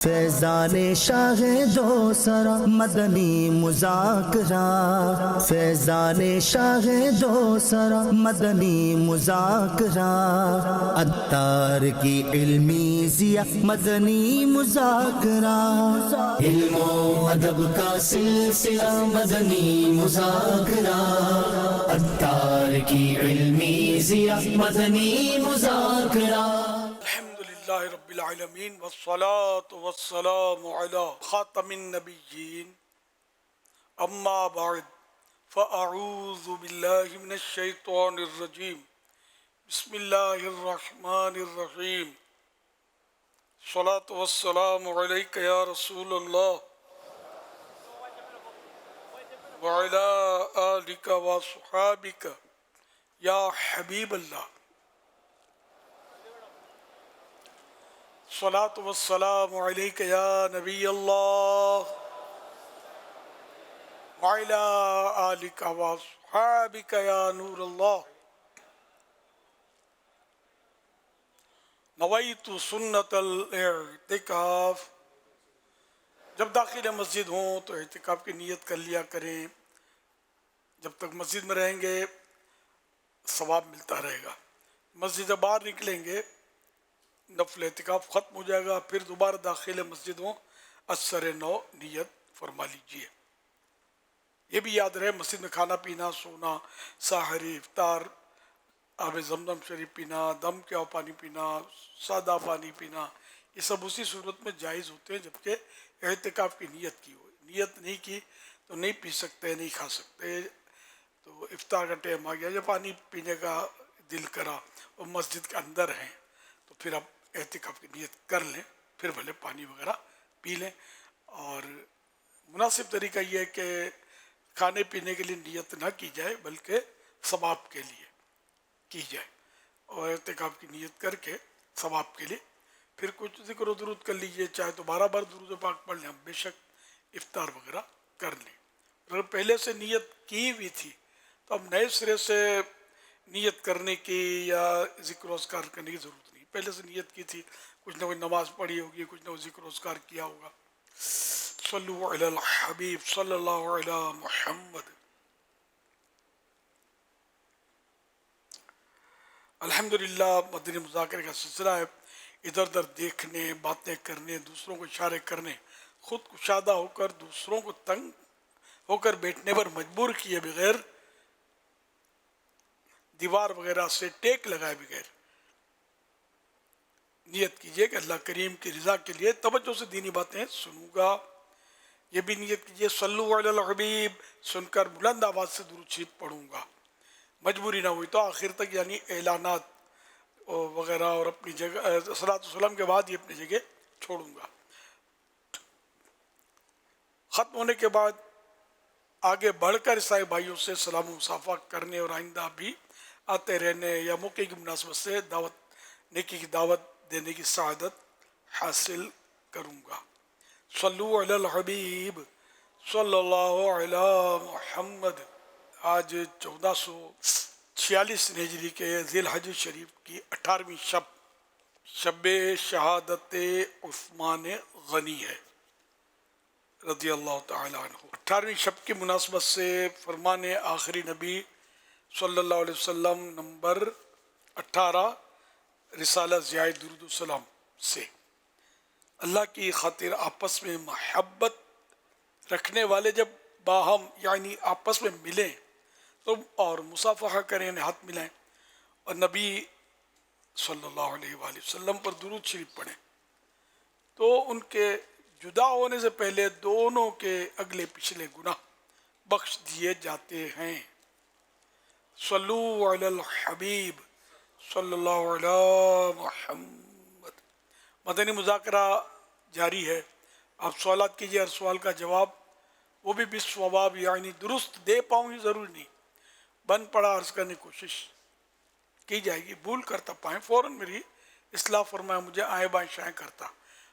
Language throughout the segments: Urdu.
فیضان شاہ دو سرا مدنی مذاکرہ، فیضان شاہ دو سرا مدنی مذاکرہ، عطار کی علمی ضیاء مدنی مذاکرہ، علم و ادب کا سلسلہ مدنی مذاکرہ، عطار کی علمی ضیاء مدنی مذاکرہ۔ الحمدللہ رب العالمین والصلاة والسلام علی خاتم النبیین، اما بعد فاعوذ باللہ من الشیطان الرجیم، بسم اللہ الرحمن الرحیم، الصلاة والسلام علیک یا رسول اللہ وعلی آلک وصحابک یا حبیب اللہ، الصلاة والسلام علیک یا نبی اللہ وعلی آلک واصحابک یا نور اللہ۔ نویت سنت الاعتکاف، جب داخل مسجد ہوں تو اعتکاف کی نیت کر لیا کریں، جب تک مسجد میں رہیں گے ثواب ملتا رہے گا، مسجد سے باہر نکلیں گے نفل اعتکاف ختم ہو جائے گا، پھر دوبارہ داخل مسجد ہوں اثر نو نیت فرما لیجئے۔ یہ بھی یاد رہے مسجد میں کھانا پینا، سونا، سحری، افطار، آب زمزم شریف پینا، دم کیا پانی پینا، سادہ پانی پینا، یہ سب اسی صورت میں جائز ہوتے ہیں جبکہ اعتکاف کی نیت کی ہو۔ نیت نہیں کی تو نہیں پی سکتے، نہیں کھا سکتے۔ تو افطار کا ٹائم آ گیا یا پانی پینے کا دل کرا اور مسجد کے اندر ہیں تو پھر آپ اعتکاف کی نیت کر لیں، پھر بھلے پانی وغیرہ پی لیں۔ اور مناسب طریقہ یہ ہے کہ کھانے پینے کے لیے نیت نہ کی جائے بلکہ ثواب کے لیے کی جائے، اور اعتکاف کی نیت کر کے ثواب کے لیے پھر کچھ ذکر و درود کر لیجئے، چاہے تو 12 بار درود پاک پڑھ لیں، ہم بے شک افطار وغیرہ کر لیں۔ اگر پہلے سے نیت کی ہوئی تھی تو اب نئے سرے سے نیت کرنے کی یا ذکر و اذکار کرنے کی ضرورت نہیں، پہلے سے نیت کی تھی، کچھ نہ کچھ نماز پڑھی ہوگی، کچھ نہ کچھ ذکر و اذکار کیا ہوگا۔ صلو علی الحبیب صلی اللہ علی محمد۔ الحمدللہ مدنی مذاکرے کا سلسلہ ہے، ادھر ادھر دیکھنے، باتیں کرنے، دوسروں کو اشارے کرنے، خود کشادہ ہو کر دوسروں کو تنگ ہو کر بیٹھنے پر مجبور کیے بغیر، دیوار وغیرہ سے ٹیک لگائے بغیر نیت کیجئے کہ اللہ کریم کی رضا کے لیے توجہ سے دینی باتیں سنوں گا۔ یہ بھی نیت کیجئے صلو علی الحبیب سن کر بلند آواز سے درود شریف پڑھوں گا، مجبوری نہ ہوئی تو آخر تک، یعنی اعلانات وغیرہ اور اپنی جگہ صلاۃ وسلام کے بعد یہ اپنی جگہ چھوڑوں گا۔ ختم ہونے کے بعد آگے بڑھ کر عیسائی بھائیوں سے سلام و مصافحہ کرنے اور آئندہ بھی آتے رہنے یا موقع کی مناسبت سے نیکی کی دعوت دینے کی سعادت حاصل کروں گا۔ صلو علی الحبیب صلی اللہ علی محمد۔ آج 1446 ہجری کے ذی الحج شریف کی 18ویں شب شہادت عثمان غنی ہے رضی اللہ تعالی عنہ۔ 18ویں شب کی مناسبت سے فرمان آخری نبی صلی اللہ علیہ وسلم نمبر 18 رسالہ ضیاء درود السلام سے، اللہ کی خاطر آپس میں محبت رکھنے والے جب باہم یعنی آپس میں ملیں تو اور مصافحہ کریں، یعنی ہاتھ ملائیں اور نبی صلی اللہ علیہ وآلہ وسلم پر درود شریف پڑھیں تو ان کے جدا ہونے سے پہلے دونوں کے اگلے پچھلے گناہ بخش دیے جاتے ہیں۔ صلو علی الحبیب صلی اللہ علی محمد۔ مدنی مذاکرہ جاری ہے، آپ سوالات کیجئے، ہر سوال کا جواب وہ بھی بالصواب یعنی درست دے پاؤں، یہ ضروری نہیں، بن پڑا عرض کرنے کی کوشش کی جائے گی، بھول کرتا پائیں فوراً میری اصلاح فرمائیں، مجھے آئیں بائیں شائیں کرتا،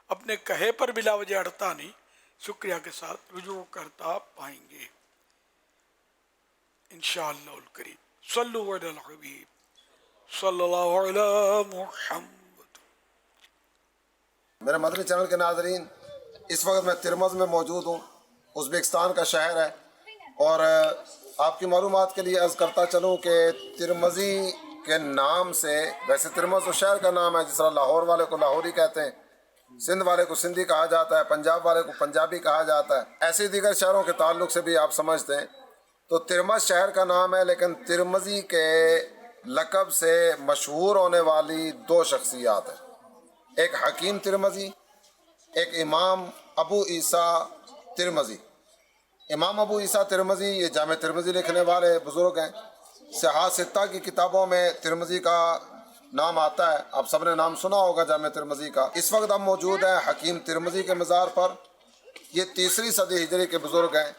اپنے کہے پر بلا وجہ اڑتا نہیں، شکریہ کے ساتھ رجوع کرتا پائیں گے انشاءاللہ الکریم۔ صلو علی الحبیب صلی اللہ علی محمد۔ میرے مدنی چینل کے ناظرین، اس وقت میں ترمز میں موجود ہوں، ازبکستان کا شہر ہے، اور آپ کی معلومات کے لیے عرض کرتا چلوں کہ ترمزی کے نام سے، ویسے ترمز تو شہر کا نام ہے، جس طرح لاہور والے کو لاہوری کہتے ہیں، سندھ والے کو سندھی کہا جاتا ہے، پنجاب والے کو پنجابی کہا جاتا ہے، ایسے دیگر شہروں کے تعلق سے بھی آپ سمجھتے ہیں۔ تو ترمز شہر کا نام ہے، لیکن ترمزی کے لقب سے مشہور ہونے والی دو شخصیات ہیں، ایک حکیم ترمزی، ایک امام ابو عیسیٰ ترمزی۔ امام ابو عیسیٰ ترمزی یہ جامع ترمزی لکھنے والے بزرگ ہیں۔ صحاح ستہ کی کتابوں میں ترمزی کا نام آتا ہے، آپ سب نے نام سنا ہوگا جامع ترمزی کا۔ اس وقت ہم موجود ہیں حکیم ترمزی کے مزار پر۔ یہ 3 صدی ہجری کے بزرگ ہیں۔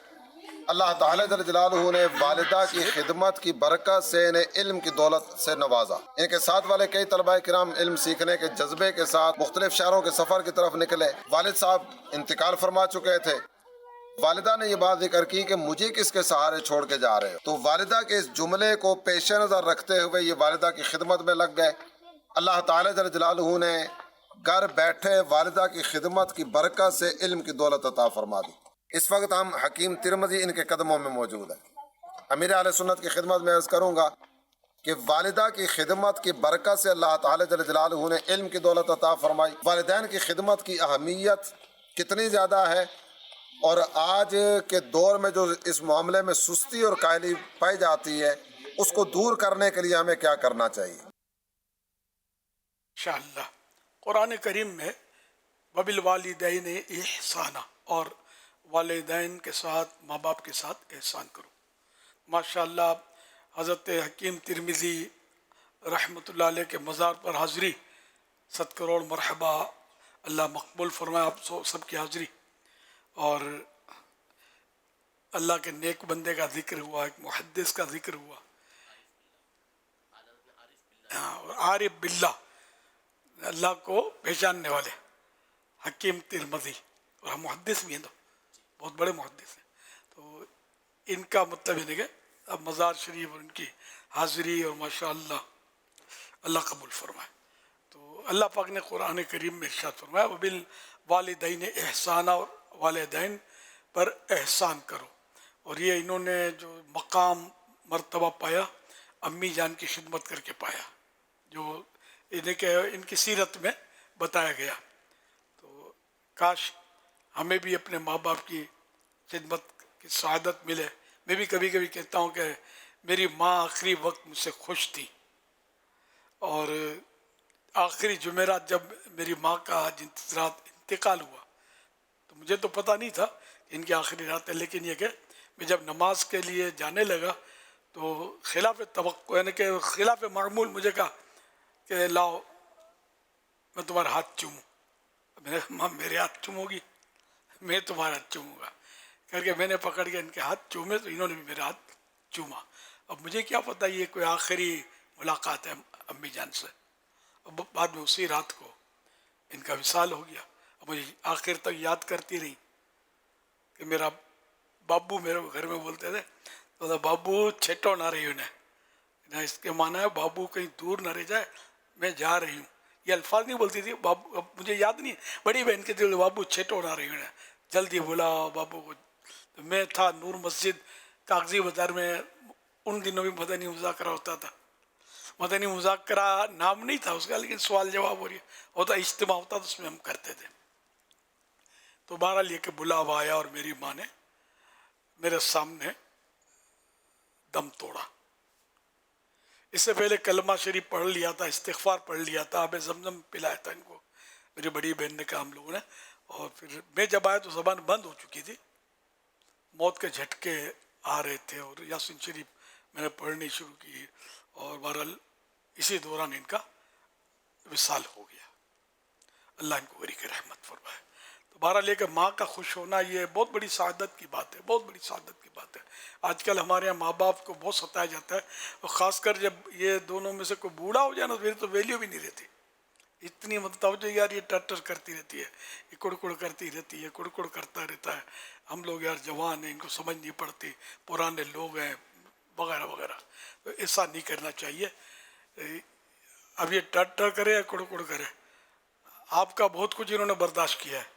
اللہ تعالیٰ جل جلالہ نے والدہ کی خدمت کی برکت سے انہیں علم کی دولت سے نوازا۔ ان کے ساتھ والے کئی طلباء کرام علم سیکھنے کے جذبے کے ساتھ مختلف شہروں کے سفر کی طرف نکلے۔ والد صاحب انتقال فرما چکے تھے۔ والدہ نے یہ بات ذکر کی کہ مجھے کس کے سہارے چھوڑ کے جا رہے ہو؟ تو والدہ کے اس جملے کو پیش نظر رکھتے ہوئے یہ والدہ کی خدمت میں لگ گئے۔ اللہ تعالیٰ جل جلالہ نے گھر بیٹھے والدہ کی خدمت کی برکت سے علم کی دولت عطا فرما دی۔ اس وقت ہم حکیم ترمزی ان کے قدموں میں موجود ہیں۔ امیر اہل سنت کی خدمت میں عرض کروں گا کہ والدہ کی خدمت کی برکت سے اللہ تعالیٰ جل جلالہ نے علم کی دولت عطا فرمائی۔ والدین کی خدمت کی اہمیت کتنی زیادہ ہے، اور آج کے دور میں جو اس معاملے میں سستی اور کاہلی پائی جاتی ہے، اس کو دور کرنے کے لیے ہمیں کیا کرنا چاہیے؟ انشاءاللہ قرآن کریم میں وبالوالدین احسانا، اور والدین کے ساتھ، ماں باپ کے ساتھ احسان کرو۔ ماشاءاللہ حضرت حکیم ترمذی رحمۃ اللہ علیہ کے مزار پر حاضری، 7 کروڑ مرحبا، اللہ مقبول فرمائے آپ سب کی حاضری۔ اور اللہ کے نیک بندے کا ذکر ہوا، ایک محدث کا ذکر ہوا، اور عارف باللہ، اللہ کو پہچاننے والے حکیم ترمذی، اور ہم محدث بھی ہیں، تو بہت بڑے محدث ہیں۔ تو ان کا مطلب یہ ہے کہ اب مزار شریف اور ان کی حاضری، اور ماشاءاللہ اللہ قبول فرمائے۔ تو اللہ پاک نے قرآن کریم میں ارشاد فرمایا وبالوالدین احسانا، اور والدین پر احسان کرو۔ اور یہ انہوں نے جو مقام مرتبہ پایا، امی جان کی خدمت کر کے پایا، جو انہیں کہ ان کی سیرت میں بتایا گیا۔ تو کاش ہمیں بھی اپنے ماں باپ کی خدمت کی سعادت ملے۔ میں بھی کبھی کبھی کہتا ہوں کہ میری ماں آخری وقت مجھ سے خوش تھی، اور آخری جمعرات جب میری ماں کا رات انتقال ہوا، تو مجھے تو پتہ نہیں تھا کہ ان کی آخری رات ہے، لیکن یہ کہ میں جب نماز کے لیے جانے لگا تو خلاف توقع، یعنی کہ خلاف معمول، مجھے کہا کہ لاؤ میں تمہارا ہاتھ چوموں۔ میں نے کہا ماں میرے ہاتھ چومو گی؟ میں تمہارا ہاتھ چوموں گا کر کے میں نے پکڑ کے ان کے ہاتھ چومے، تو انہوں نے بھی میرا ہاتھ چوما۔ اب مجھے کیا پتہ یہ کوئی آخری ملاقات ہے امی جان سے۔ اب بعد میں اسی رات کو ان کا وصال ہو گیا۔ اب مجھے آخر تک یاد کرتی رہی کہ میرا بابو، میرے گھر میں بولتے تھے تو بابو چھٹو نہ رہی انہیں، اس کے معنی ہے بابو کہیں دور نہ رہ جائے، میں جا رہی ہوں۔ یہ الفاظ نہیں بولتی تھی بابو، اب مجھے یاد نہیں، بڑی بہن کے دل بابو چھٹو نہ رہی انہیں، جلدی بلا بابو کو۔ تو میں تھا نور مسجد کاغذی بازار میں، ان دنوں بھی مدنی مذاکرہ ہوتا تھا۔ مدنی مذاکرہ نام نہیں تھا اس کا، لیکن سوال جواب ہو رہی ہوتا، اجتماع ہوتا، تو اس میں ہم کرتے تھے۔ تو بہرحال یہ کہ بلاوا آیا، اور میری ماں نے میرے سامنے دم توڑا۔ اس سے پہلے کلمہ شریف پڑھ لیا تھا، استغفار پڑھ لیا تھا، آب زمزم پلایا تھا ان کو، میری بڑی بہن نے کہا، ہم لوگوں نے۔ اور پھر میں جب آیا تو زبان بند ہو چکی تھی، موت کے جھٹکے آ رہے تھے، اور یاسین شریف میں نے پڑھنی شروع کی، اور بہرحال اسی دوران ان کا وصال ہو گیا۔ اللہ ان کو غریق رحمت فرمائے۔ تو بہرحال یہ کہ ماں کا خوش ہونا یہ بہت بڑی سعادت کی بات ہے، بہت بڑی سعادت کی بات ہے۔ آج کل ہمارے یہاں ماں باپ کو بہت ستایا جاتا ہے، اور خاص کر جب یہ دونوں میں سے کوئی بوڑھا ہو جائے نا، پھر تو ویلیو بھی نہیں رہتی۔ اتنی توجہ یار یہ ٹر کرتی رہتی ہے، یہ کڑکڑ کرتی رہتی ہے، کڑکڑ کرتا رہتا ہے، ہم لوگ یار جوان ہیں، ان کو سمجھ نہیں پڑتی، پرانے لوگ ہیں، وغیرہ وغیرہ۔ تو ایسا نہیں کرنا چاہیے۔ اب یہ ٹر کرے یا کڑکڑ کرے، آپ کا بہت کچھ انہوں نے برداشت کیا ہے،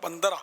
15,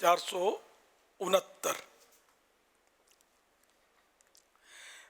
469।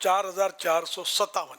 4457।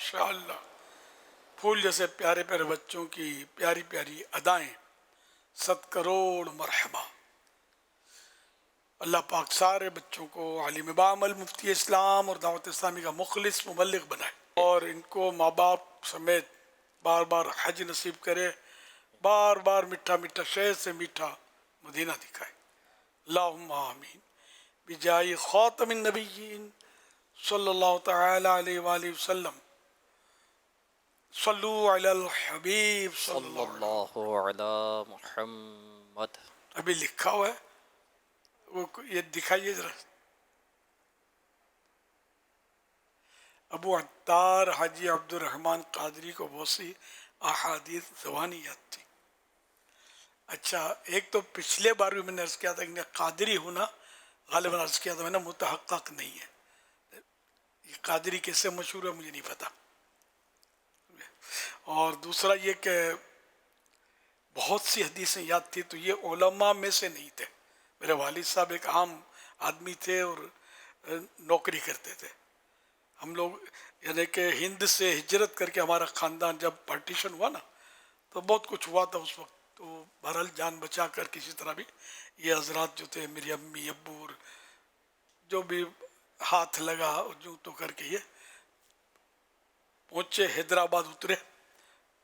ماشاء اللہ، پھول جیسے پیارے پیارے بچوں کی پیاری پیاری ادائیں، 100 کروڑ مرحبا۔ اللہ پاک سارے بچوں کو عالم بعمل، مفتی اسلام اور دعوت اسلامی کا مخلص مبلغ بنائے، اور ان کو ماں باپ سمیت بار بار حج نصیب کرے، بار بار میٹھا میٹھا شہد سے میٹھا مدینہ دکھائے، اللہم آمین، بجائے خاتم النبیین صلی اللہ تعالی علیہ وآلہ وسلم۔ صلو علی الحبیب صلی صلی اللہ علیہ اللہ علی محمد۔ ابھی لکھا ہوا ہے، وہ یہ دکھائیے ذرا۔ ابو عطار حاجی عبد الرحمن قادری کو بہت سی احادیث زبانی یاد تھی۔ اچھا، ایک تو پچھلے بار بھی میں نے عرض کیا تھا کہ قادری ہونا غالباً عرض کیا تھا میں نے متحقق نہیں ہے، یہ قادری کیسے مشہور ہے مجھے نہیں پتا۔ اور دوسرا یہ کہ بہت سی حدیثیں یاد تھی، تو یہ علماء میں سے نہیں تھے۔ میرے والد صاحب ایک عام آدمی تھے اور نوکری کرتے تھے۔ ہم لوگ یعنی کہ ہند سے ہجرت کر کے ہمارا خاندان جب پارٹیشن ہوا نا تو بہت کچھ ہوا تھا اس وقت، تو بہرحال جان بچا کر کسی طرح بھی یہ حضرات جو تھے، میری امی ابو اور جو بھی ہاتھ لگا جو تو کر کے یہ پہنچے، حیدرآباد اترے،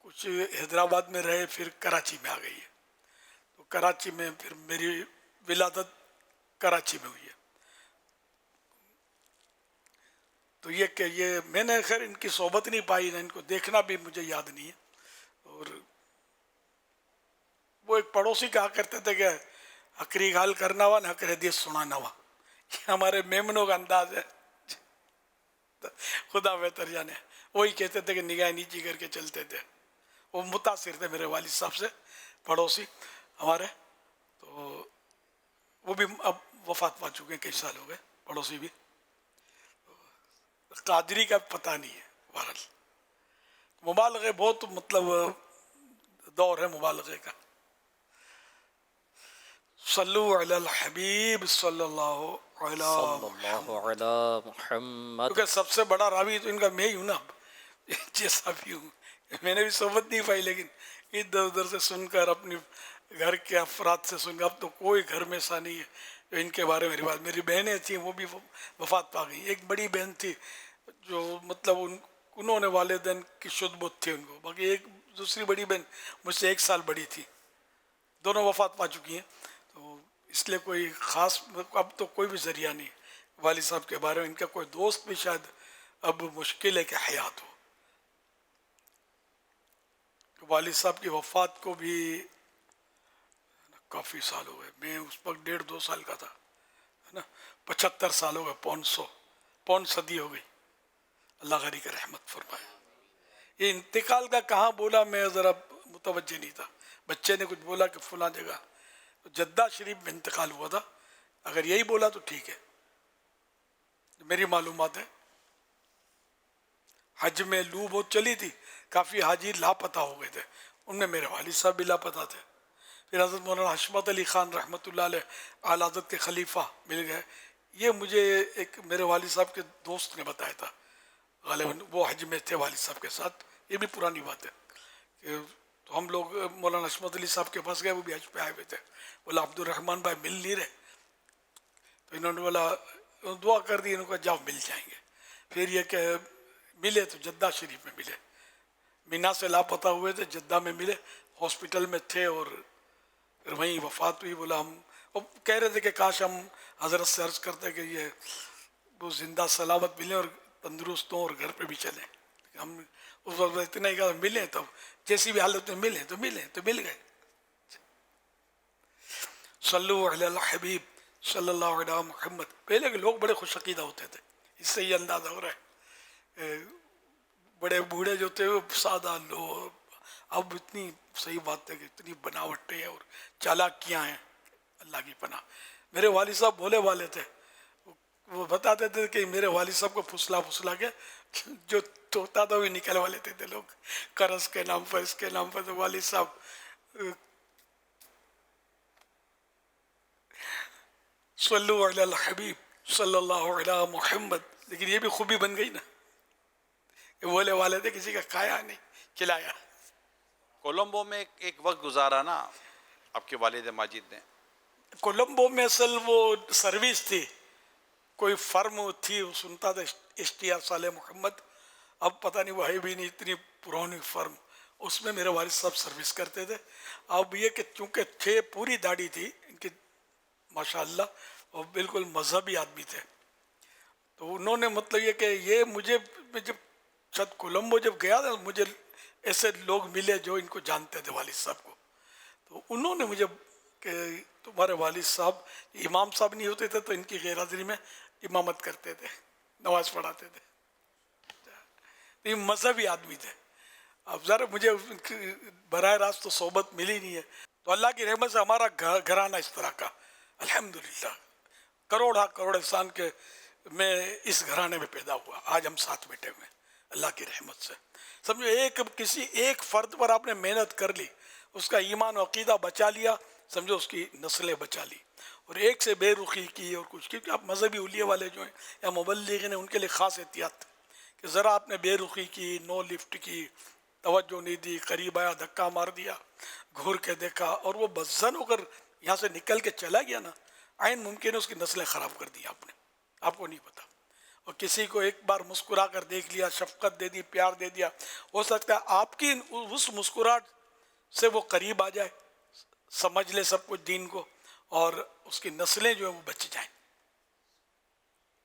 کچھ حیدرآباد میں رہے، پھر کراچی میں آ گئی ہے۔ تو کراچی میں پھر میری ولادت کراچی میں ہوئی ہے۔ تو یہ کہ یہ میں نے خیر ان کی صحبت نہیں پائی، نہ ان کو دیکھنا بھی مجھے یاد نہیں ہے۔ اور وہ ایک پڑوسی کہا کرتے تھے کہ حقری غال کرنا ہوا نہ حقر حدیث سنانا ہوا، یہ ہمارے میمنوں کا انداز ہے، خدا بہتر جانے۔ وہی کہتے تھے کہ نگاہ نیچی کر کے چلتے تھے۔ وہ متاثر تھے میرے والد صاحب سے، پڑوسی ہمارے، تو وہ بھی اب وفات پا چکے ہیں، کئی سال ہو گئے، پڑوسی بھی۔ قادری کا پتہ نہیں ہے، بہرحال مبالغے بہت مطلب دور ہے مبالغے کا۔ صلو علی الحبیب صلی اللہ علیہ صلی اللہ علی محمد۔ کیونکہ سب سے بڑا راوی تو ان کا میں ہی ہوں نا، جیسا بھی ہوں، میں نے بھی صحبت نہیں پائی، لیکن ادھر ادھر سے سن کر اپنی گھر کے افراد سے سن کر، اب تو کوئی گھر میں ایسا نہیں ہے جو ان کے بارے میں روایت۔ میری بہنیں تھیں وہ بھی وفات پا گئیں۔ ایک بڑی بہن تھی جو مطلب انہوں نے والدین کی شدبت تھی ان کو، باقی ایک دوسری بڑی بہن مجھ سے 1 سال بڑی تھی، دونوں وفات پا چکی ہیں۔ تو اس لیے کوئی خاص اب تو کوئی بھی ذریعہ نہیں والد صاحب کے بارے میں۔ ان کا کوئی دوست بھی شاید اب مشکل ہے کہ حیات ہو۔ والد صاحب کی وفات کو بھی کافی سال ہو گئے، میں اس وقت 1.5-2 سال کا تھا، ہے نا، 75 سال ہو گئے، پون صدی ہو گئی۔ اللہ غنی کا رحمت فرمائے۔ یہ انتقال کا کہاں بولا میں ذرا متوجہ نہیں تھا، بچے نے کچھ بولا کہ فلاں جگہ، جدہ شریف میں انتقال ہوا تھا، اگر یہی بولا تو ٹھیک ہے، میری معلومات ہے۔ حج میں لو بہت چلی تھی، کافی حاجی لاپتہ ہو گئے تھے، ان میں میرے والد صاحب بھی لاپتہ تھے۔ پھر حضرت مولانا حشمت علی خان رحمۃ اللہ علیہ اعلی حضرت کے خلیفہ مل گئے۔ یہ مجھے ایک میرے والد صاحب کے دوست نے بتایا تھا، غالباً وہ حج میں تھے والد صاحب کے ساتھ، یہ بھی پرانی بات ہے کہ تو ہم لوگ مولانا حشمت علی صاحب کے پاس گئے، وہ بھی حج پہ آئے ہوئے تھے۔ بولا عبد الرحمن بھائی مل نہیں رہے، تو انہوں نے بولا دعا کر دی، انہوں نے کہا جاؤ مل جائیں گے۔ پھر یہ کہ ملے تو جدہ شریف میں ملے، مینا سے لاپتہ ہوئے تھے، جدہ میں ملے، ہاسپٹل میں تھے اور پھر وہیں وفات ہوئی۔ بولا ہم کہہ رہے تھے کہ کاش ہم حضرت سے عرض کرتے کہ یہ وہ زندہ سلامت ملیں اور تندرست ہوں اور گھر پہ بھی چلیں، ہم اس وقت اتنا ہی کہا ملیں، تب جیسی بھی حالت میں ملیں تو مل گئے۔ صلو علی الحبیب صلی اللہ علیہ محمد۔ پہلے کے لوگ بڑے خوش عقیدہ ہوتے تھے، اس سے یہ اندازہ ہو رہا ہے، بڑے بوڑھے جو تھے وہ سادہ لوگ، اب اتنی صحیح بات ہے کہ اتنی بناوٹیں ہیں اور چالاکیاں ہیں، اللہ کی پناہ۔ میرے والد صاحب بھولے والے تھے، وہ بتاتے تھے کہ میرے والد صاحب کو پھسلا کے جو توتا تھا وہ نکلوا لیتے تھے لوگ، قرض کے نام پر، اس کے نام پر۔ تو والد صاحب صلو علی الحبیب صلی اللہ علیہ محمد، لیکن یہ بھی خوبی بن گئی نا یہ بولے والے تھے کسی کا کھایا نہیں کھلایا. کولمبو میں ایک وقت گزارا نا آپ کے والد ماجد نے. کولمبو میں اصل وہ سروس تھی, کوئی فرم تھی, وہ سنتا تھا اشتیاق صالح محمد, اب پتہ نہیں وہ ہے بھی نہیں, اتنی پرانی فرم, اس میں میرے والد صاحب سروس کرتے تھے. اب یہ کہ چونکہ تھے پوری داڑھی تھی ان کی ماشاءاللہ, اور بالکل مذہبی آدمی تھے, تو انہوں نے مطلب یہ کہ یہ مجھے جب شاید کولمبو جب گیا تھا مجھے ایسے لوگ ملے جو ان کو جانتے تھے والد صاحب کو, تو انہوں نے مجھے کہ تمہارے والد صاحب امام صاحب نہیں ہوتے تھے تو ان کی غیر حاضری میں امامت کرتے تھے, نماز پڑھاتے تھے, یہ مذہبی آدمی تھے. اب ذرا مجھے براہ راست تو صحبت ملی نہیں ہے, تو اللہ کی رحمت سے ہمارا گھرانہ اس طرح کا الحمدللہ, کروڑ انسان کے میں اس گھرانے میں پیدا ہوا, آج ہم ساتھ بیٹھے ہوئے ہیں اللہ کی رحمت سے. سمجھو کسی ایک فرد پر آپ نے محنت کر لی, اس کا ایمان و عقیدہ بچا لیا, سمجھو اس کی نسلیں بچا لی. اور ایک سے بے رخی کی اور کچھ, کیونکہ آپ مذہبی اولیے والے جو ہیں یا مبلغین ہیں ان کے لیے خاص احتیاط کہ ذرا آپ نے بے رخی کی, نو لفٹ کی, توجہ نہیں دی, قریب آیا دھکا مار دیا, گھور کے دیکھا, اور وہ بزن ہو کر یہاں سے نکل کے چلا گیا نا, عین ممکن ہے اس کی نسلیں خراب کر دی آپ نے, آپ کو نہیں پتا. اور کسی کو ایک بار مسکرا کر دیکھ لیا, شفقت دے دی, پیار دے دیا, ہو سکتا ہے آپ کی اس مسکراہٹ سے وہ قریب آ جائے, سمجھ لے سب کچھ دین کو, اور اس کی نسلیں جو ہیں وہ بچ جائیں.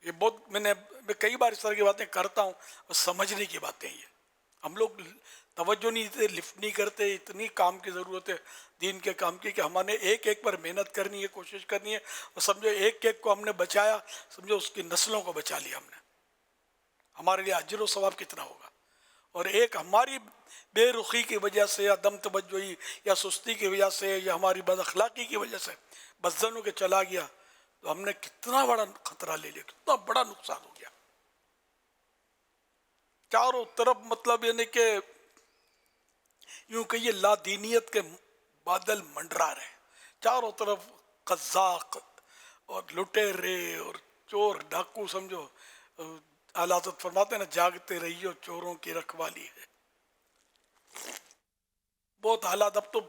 یہ بہت میں کئی بار اس طرح کی باتیں کرتا ہوں, اور سمجھنے کی باتیں یہ ہم لوگ توجہ نہیں دیتے, لفٹ نہیں کرتے. اتنی کام کی ضرورت ہے دین کے کام کی کہ ہمارے ایک ایک پر محنت کرنی ہے, کوشش کرنی ہے, اور سمجھو ایک ایک کو ہم نے بچایا, سمجھو اس کی نسلوں کو بچا لیا ہم نے, ہمارے لیے اجر و ثواب کتنا ہوگا. اور ایک ہماری بے رخی کی وجہ سے یا دم توجہی یا سستی کی وجہ سے یا ہماری بد اخلاقی کی وجہ سے بزن ہو کے چلا گیا, تو ہم نے کتنا بڑا خطرہ لے لیا, کتنا بڑا نقصان ہو گیا. چاروں طرف مطلب یعنی کہ یوں کہیے لا دینیت کے بادل منڈرا رہے, چاروں طرف قزاق اور لٹیرے اور چور ڈاکو, سمجھو اعلیٰ حضرت فرماتے ہیں نا, جاگتے رہیو چوروں کی رکھوالی ہے. بہت حالات, اب تو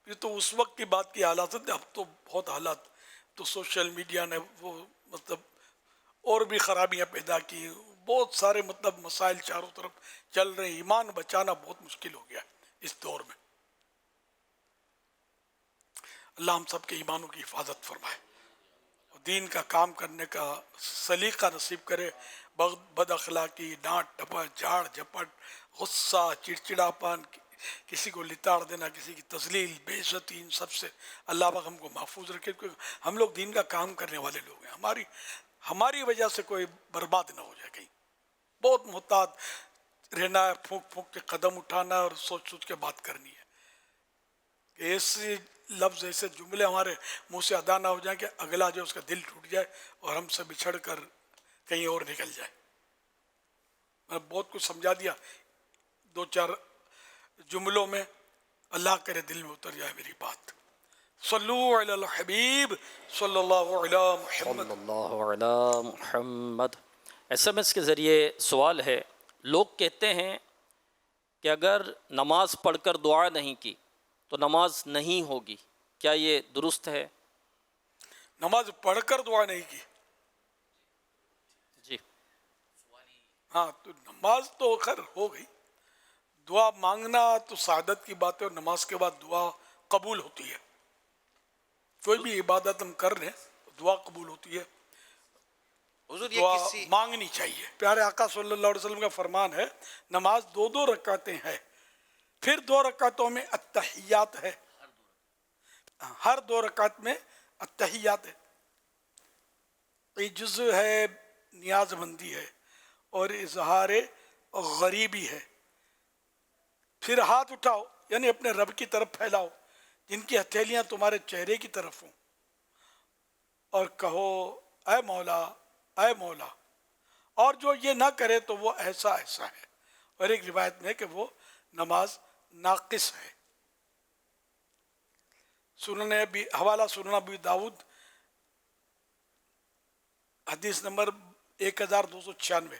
یہ تو اس وقت کی بات کی حالات ہے, اب تو بہت حالات, تو سوشل میڈیا نے وہ مطلب اور بھی خرابیاں پیدا کی, بہت سارے مطلب مسائل چاروں طرف چل رہے ہیں. ایمان بچانا بہت مشکل ہو گیا اس دور میں. اللہ ہم سب کے ایمانوں کی حفاظت فرمائے, دین کا کام کرنے کا سلیقہ نصیب کرے. بد اخلاقی, ڈانٹ ٹپٹ, جھاڑ جھپٹ, غصہ, چڑچڑاپن, کسی کو لتاڑ دینا, کسی کی تذلیل, بے عزتی, ان سب سے اللہ پاک ہم کو محفوظ رکھے, کیونکہ ہم لوگ دین کا کام کرنے والے لوگ ہیں. ہماری وجہ سے کوئی برباد نہ ہو جائے کہیں. بہت محتاط رہنا ہے, پھونک پھونک کے قدم اٹھانا ہے, اور سوچ سوچ کے بات کرنی ہے کہ ایسے لفظ, ایسے جملے ہمارے منہ سے ادا نہ ہو جائیں کہ اگلا جو اس کا دل ٹوٹ جائے اور ہم سے بچھڑ کر کہیں اور نکل جائے. میں بہت کچھ سمجھا دیا 2-4 جملوں میں, اللہ کرے دل میں اتر جائے میری بات. صلو علی الحبیب صلی اللہ علی محمد. صلی اللہ علی محمد. ایس ایم ایس کے ذریعے سوال ہے, لوگ کہتے ہیں کہ اگر نماز پڑھ کر دعا نہیں کی تو نماز نہیں ہوگی, کیا یہ درست ہے؟ نماز پڑھ کر دعا نہیں کی, جی ہاں تو نماز تو خیر ہو گئی. دعا مانگنا تو سعادت کی بات ہے, اور نماز کے بعد دعا قبول ہوتی ہے. کوئی بھی عبادت ہم کر رہے ہیں تو دعا قبول ہوتی ہے, حضور یہ دعا کسی مانگنی چاہیے. پیارے آقا صلی اللہ علیہ وسلم کا فرمان ہے, نماز 2 رکعتیں ہیں, پھر 2 رکعتوں میں التحیات ہے, ہر 2 رکعت میں التحیات ہے. یہ جزء ہے, نیاز مندی ہے, اور اظہار غریبی ہے. پھر ہاتھ اٹھاؤ یعنی اپنے رب کی طرف پھیلاؤ جن کی ہتھیلیاں تمہارے چہرے کی طرف ہوں, اور کہو اے مولا اے مولا. اور جو یہ نہ کرے تو وہ ایسا ایسا ہے. اور ایک روایت میں کہ وہ نماز ناقص ہے. حوالہ سنن ابی داؤد حدیث نمبر 1296.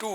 2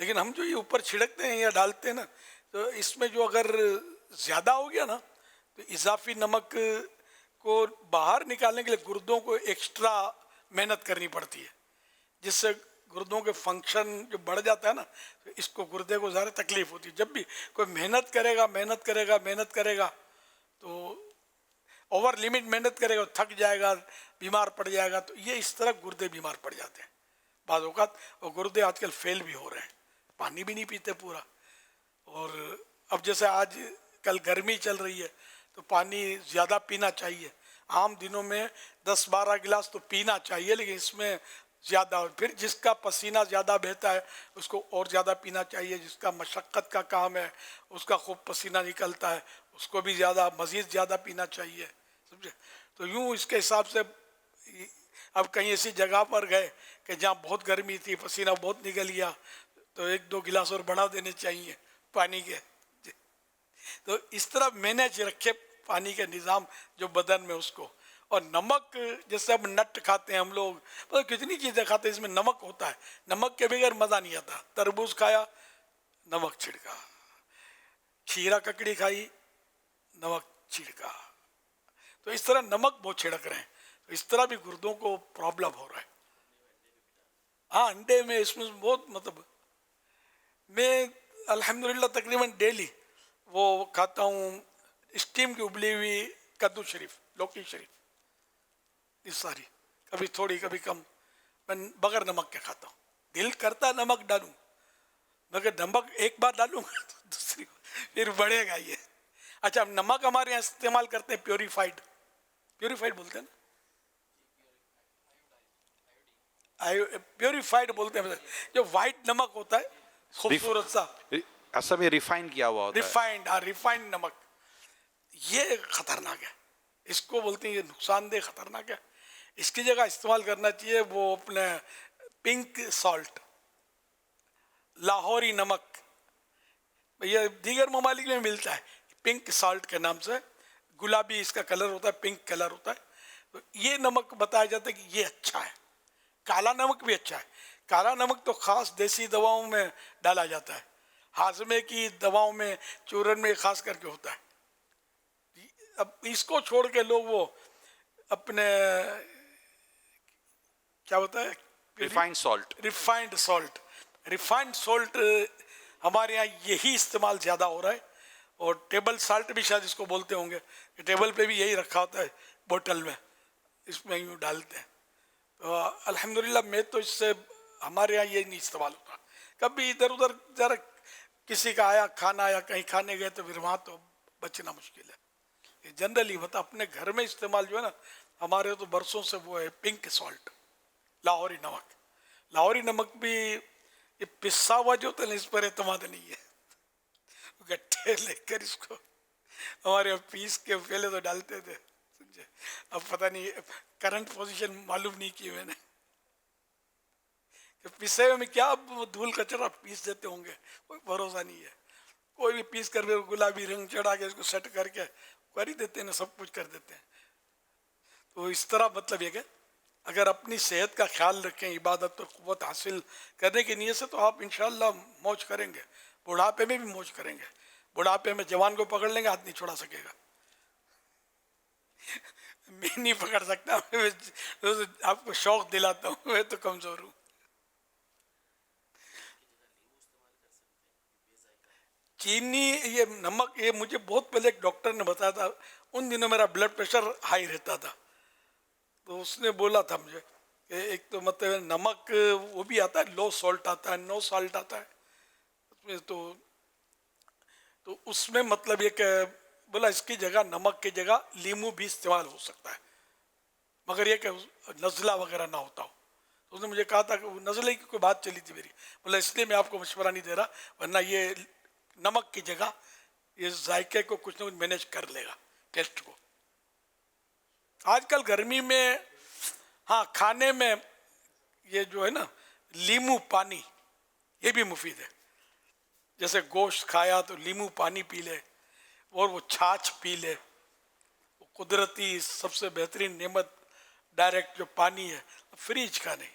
لیکن ہم جو یہ اوپر چھڑکتے ہیں یا ڈالتے ہیں نا، تو اس میں جو اگر زیادہ ہو گیا نا تو اضافی نمک کو باہر نکالنے کے لیے گردوں کو ایکسٹرا محنت کرنی پڑتی ہے، جس سے گردوں کے فنکشن جو بڑھ جاتا ہے نا، تو اس کو گردے کو زیادہ تکلیف ہوتی ہے. جب بھی کوئی محنت کرے گا تو اوور لمٹ محنت کرے گا، تھک جائے گا، بیمار پڑ جائے گا، تو یہ اس طرح گردے بیمار پڑ جاتے ہیں بعض اوقات. اور گردے آج کل فیل بھی ہو رہے ہیں، پانی بھی نہیں پیتے پورا. اور اب جیسے آج کل گرمی چل رہی ہے تو پانی زیادہ پینا چاہیے. عام دنوں میں 10-12 گلاس تو پینا چاہیے، لیکن اس میں زیادہ. پھر جس کا پسینہ زیادہ بہتا ہے اس کو اور زیادہ پینا چاہیے. جس کا مشقت کا کام ہے، اس کا خوب پسینہ نکلتا ہے، اس کو بھی مزید زیادہ پینا چاہیے. سمجھے؟ تو یوں اس کے حساب سے اب کہیں ایسی جگہ پر گئے کہ جہاں بہت گرمی تھی، پسینہ بہت نکل گیا، تو 1-2 گلاس اور بڑھا دینے چاہیے پانی کے. تو اس طرح مینج رکھے پانی کے نظام جو بدن میں اس کو. اور نمک، جیسے اب نٹ کھاتے ہیں ہم لوگ، مطلب کتنی چیزیں کھاتے ہیں اس میں نمک ہوتا ہے. نمک کے بغیر مزہ نہیں آتا. تربوز کھایا، نمک چھڑکا. کھیرا ککڑی کھائی، نمک چھڑکا. تو اس طرح نمک بہت چھڑک رہے ہیں. تو اس طرح بھی گردوں کو پرابلم ہو رہا ہے. ہاں، انڈے میں اس میں بہت مطلب، میں الحمدللہ تقریباً ڈیلی وہ کھاتا ہوں اسٹیم کی ابلی ہوئی کدو شریف، لوکی شریف، یہ ساری، کبھی تھوڑی کبھی کم. میں بغیر نمک کے کھاتا ہوں. دل کرتا نمک ڈالوں، مگر نمک ایک بار ڈالوں گا تو دوسری پھر بڑھے گا یہ. اچھا، نمک ہمارے یہاں استعمال کرتے ہیں پیوریفائڈ بولتے ہیں نا، پیوریفائڈ بولتے ہیں. جو وائٹ نمک ہوتا ہے خوبصورت سا، اصل میں ریفائن کیا ہوا ہوتا ہے. ریفائنڈ نمک، یہ خطرناک ہے. اس کو بولتے ہیں یہ نقصان دہ، خطرناک ہے. اس کی جگہ استعمال کرنا چاہیے وہ اپنے پنک سالٹ، لاہوری نمک. یہ دیگر ممالک میں ملتا ہے پنک سالٹ کے نام سے. گلابی اس کا کلر ہوتا ہے، پنک کلر ہوتا ہے. تو یہ نمک بتایا جاتا ہے کہ یہ اچھا ہے. کالا نمک بھی اچھا ہے. کالا نمک تو خاص دیسی دواؤں میں ڈالا جاتا ہے، ہاضمے کی دواؤں میں، چورن میں خاص کر کے ہوتا ہے. اب اس کو چھوڑ کے لوگ وہ اپنے کیا ہوتا ہے، ریفائنڈ سالٹ ہمارے یہاں یہی استعمال زیادہ ہو رہا ہے. اور ٹیبل سالٹ بھی شاید اس کو بولتے ہوں گے، کہ ٹیبل پہ بھی یہی رکھا ہوتا ہے بوتل میں، اس میں یوں ڈالتے ہیں. تو الحمدللہ میں تو اس سے ہمارے یہاں یہ نہیں استعمال ہوتا. کبھی ادھر ادھر ذرا کسی کا آیا کھانا یا کہیں کھانے گئے تو پھر وہاں تو بچنا مشکل ہے. جنرلی مطلب اپنے گھر میں استعمال جو ہے نا، ہمارے تو برسوں سے وہ ہے پنک سالٹ، لاہوری نمک. لاہوری نمک بھی یہ پسا ہوا جو ہوتا ہے نا، اس پر اعتماد نہیں ہے. گٹھے لے کر اس کو ہمارے یہاں پیس کے پہلے تو ڈالتے تھے، سمجھے. اب پتہ نہیں کرنٹ پوزیشن معلوم نہیں کی میں نے کہ پسے ہوئے میں کیا دھول کچرا پیس دیتے ہوں گے، کوئی بھروسہ نہیں ہے. کوئی بھی پیس کر کے گلابی رنگ چڑھا کے اس کو سیٹ کر کے کر ہی دیتے ہیں نا، سب کچھ کر دیتے ہیں. تو اس طرح مطلب یہ کہ اگر اپنی صحت کا خیال رکھیں، عبادت اور قوت حاصل کرنے کی نیت سے، تو آپ انشاءاللہ موج کریں گے. بڑھاپے میں بھی موج کریں گے. بڑھاپے میں جوان کو پکڑ لیں گے، ہاتھ نہیں چھوڑا سکے گا. میں نہیں پکڑ سکتا، آپ کو شوق دلاتا ہوں، میں تو کمزور ہوں. چینی، یہ نمک، یہ مجھے بہت پہلے ایک ڈاکٹر نے بتایا تھا. ان دنوں میرا بلڈ پریشر ہائی رہتا تھا، تو اس نے بولا تھا مجھے کہ ایک تو مطلب نمک وہ بھی آتا ہے، لو سالٹ آتا ہے، نو سالٹ آتا ہے. تو اس میں مطلب یہ کہ بولا اس کی جگہ، نمک کی جگہ لیمو بھی استعمال ہو سکتا ہے، مگر یہ کہ نزلہ وغیرہ نہ ہوتا ہو. تو اس نے مجھے کہا تھا کہ نزلے کی کوئی بات چلی تھی میری، بولا اس لیے میں آپ کو مشورہ نہیں دے رہا، ورنہ یہ نمک کی جگہ یہ ذائقے کو کچھ نہ کچھ مینیج کر لے گا، ٹیسٹ کو. آج کل گرمی میں ہاں کھانے میں یہ جو ہے نا لیمو پانی، یہ بھی مفید ہے. جیسے گوشت کھایا تو لیمو پانی پی لے، اور وہ چھاچھ پی لے. وہ قدرتی سب سے بہترین نعمت ڈائریکٹ جو پانی ہے، فریج کا نہیں.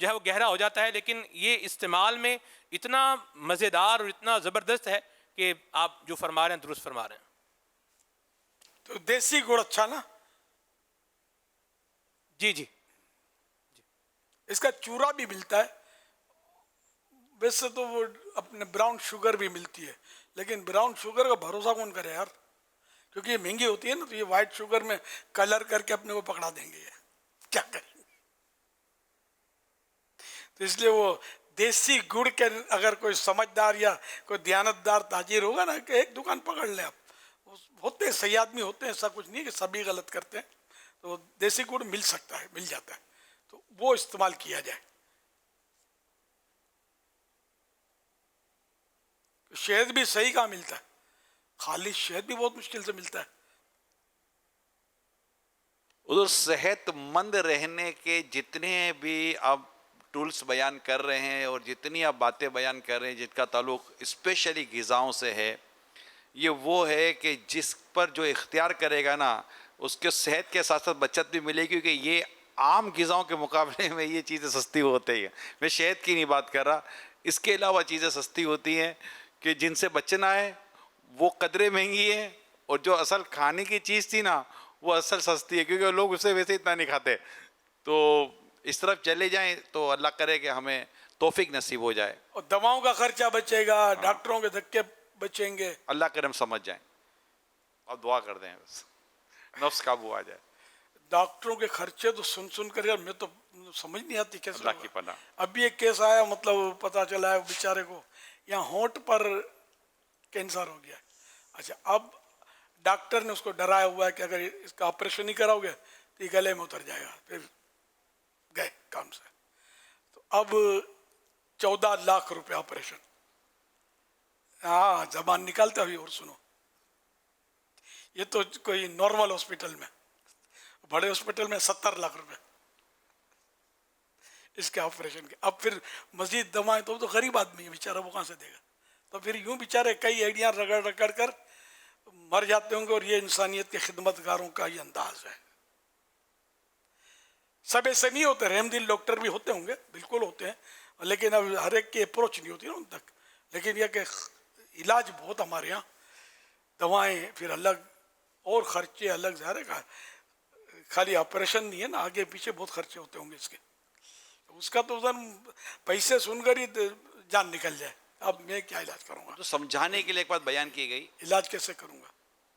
جو ہے وہ گہرا ہو جاتا ہے، لیکن یہ استعمال میں اتنا مزیدار اور اتنا زبردست ہے کہ آپ جو فرما رہے ہیں درست فرما رہے ہیں۔ تو دیسی گڑ اچھا نا؟ جی جی، اس کا چورا بھی ملتا ہے، ویسے تو وہ اپنے براؤن شوگر بھی ملتی ہے، لیکن براؤن شوگر کا بھروسہ کون کرے یار، کیونکہ یہ مہنگی ہوتی ہے نا، تو یہ وائٹ شوگر میں کلر کر کے اپنے کو پکڑا دیں گے، کیا کریں گے؟ تو اس لیے وہ دیسی گڑ کے اگر کوئی سمجھدار یا کوئی دیانتدار تاجر ہوگا نا کہ ایک دکان پکڑ لیں آپ، ہوتے ہیں صحیح آدمی ہوتے ہیں، ایسا کچھ نہیں کہ سبھی غلط کرتے ہیں، تو دیسی گڑ مل سکتا ہے، مل جاتا ہے، تو وہ استعمال کیا جائے۔ شہد بھی صحیح کہاں ملتا ہے، خالص شہد بھی بہت مشکل سے ملتا ہے۔ ادھر صحت مند رہنے کے جتنے بھی آپ ٹولز بیان کر رہے ہیں اور جتنی آپ باتیں بیان کر رہے ہیں جن کا تعلق اسپیشلی غذاؤں سے ہے، یہ وہ ہے کہ جس پر جو اختیار کرے گا نا اس کے صحت کے ساتھ ساتھ بچت بھی ملے گی، کیونکہ یہ عام غذاؤں کے مقابلے میں یہ چیزیں سستی ہوتی ہیں۔ میں شہد کی نہیں بات کر رہا، اس کے علاوہ چیزیں سستی ہوتی ہیں کہ جن سے بچنا ہے، وہ قدرے مہنگی ہیں، اور جو اصل کھانے کی چیز تھی نا وہ اصل سستی ہے، کیونکہ لوگ اسے ویسے اتنا نہیں کھاتے۔ تو اس طرف چلے جائیں تو اللہ کرے کہ ہمیں توفیق نصیب ہو جائے، اور دواؤں کا خرچہ بچے گا، ڈاکٹروں کے دھکے بچیں گے۔ اللہ کرم سمجھ جائیں، اور دعا کر دیں بس نفس قابو آ جائے۔ ڈاکٹروں کے خرچے تو سن کر یار میں تو سمجھ نہیں آتی کیسے اللہ کی ہوگا۔ پناہ۔ ابھی ایک کیس آیا، مطلب پتا چلا ہے بیچارے کو یہاں ہونٹ پر کینسر ہو گیا ہے۔ اچھا، اب ڈاکٹر نے اس کو ڈرایا ہوا ہے کہ اگر اس کا آپریشن نہیں کراؤ گے تو یہ گلے میں اتر جائے گا، پھر گئے کام سے۔ تو اب 14 لاکھ روپے آپریشن۔ ہاں زبان نکالتے ہوئی اور سنو، یہ تو کوئی نارمل ہاسپٹل میں، بڑے ہاسپٹل میں 70 لاکھ روپے اس کے آپریشن کے۔ اب پھر مزید دوائیں، تو غریب آدمی ہے بیچارہ، وہ کہاں سے دے گا؟ تو پھر یوں بیچارے کئی ایڈیاں رگڑ کر مر جاتے ہوں گے، اور یہ انسانیت کے خدمت گاروں کا یہ انداز ہے۔ سب ایسے نہیں ہوتے، رحم دل ڈاکٹر بھی ہوتے ہوں گے، بالکل ہوتے ہیں، لیکن اب ہر ایک کی اپروچ نہیں ہوتی نا ان تک۔ لیکن یہ کہ علاج بہت ہمارے یہاں، دوائیں پھر الگ اور خرچے الگ، ظاہر ہے خالی آپریشن نہیں ہے نا، آگے پیچھے بہت خرچے ہوتے ہوں گے اس کے۔ اس کا تو پیسے سن کر ہی جان نکل جائے، اب میں کیا علاج کروں گا؟ تو سمجھانے کے لیے ایک بات بیان کی گئی، علاج کیسے کروں گا؟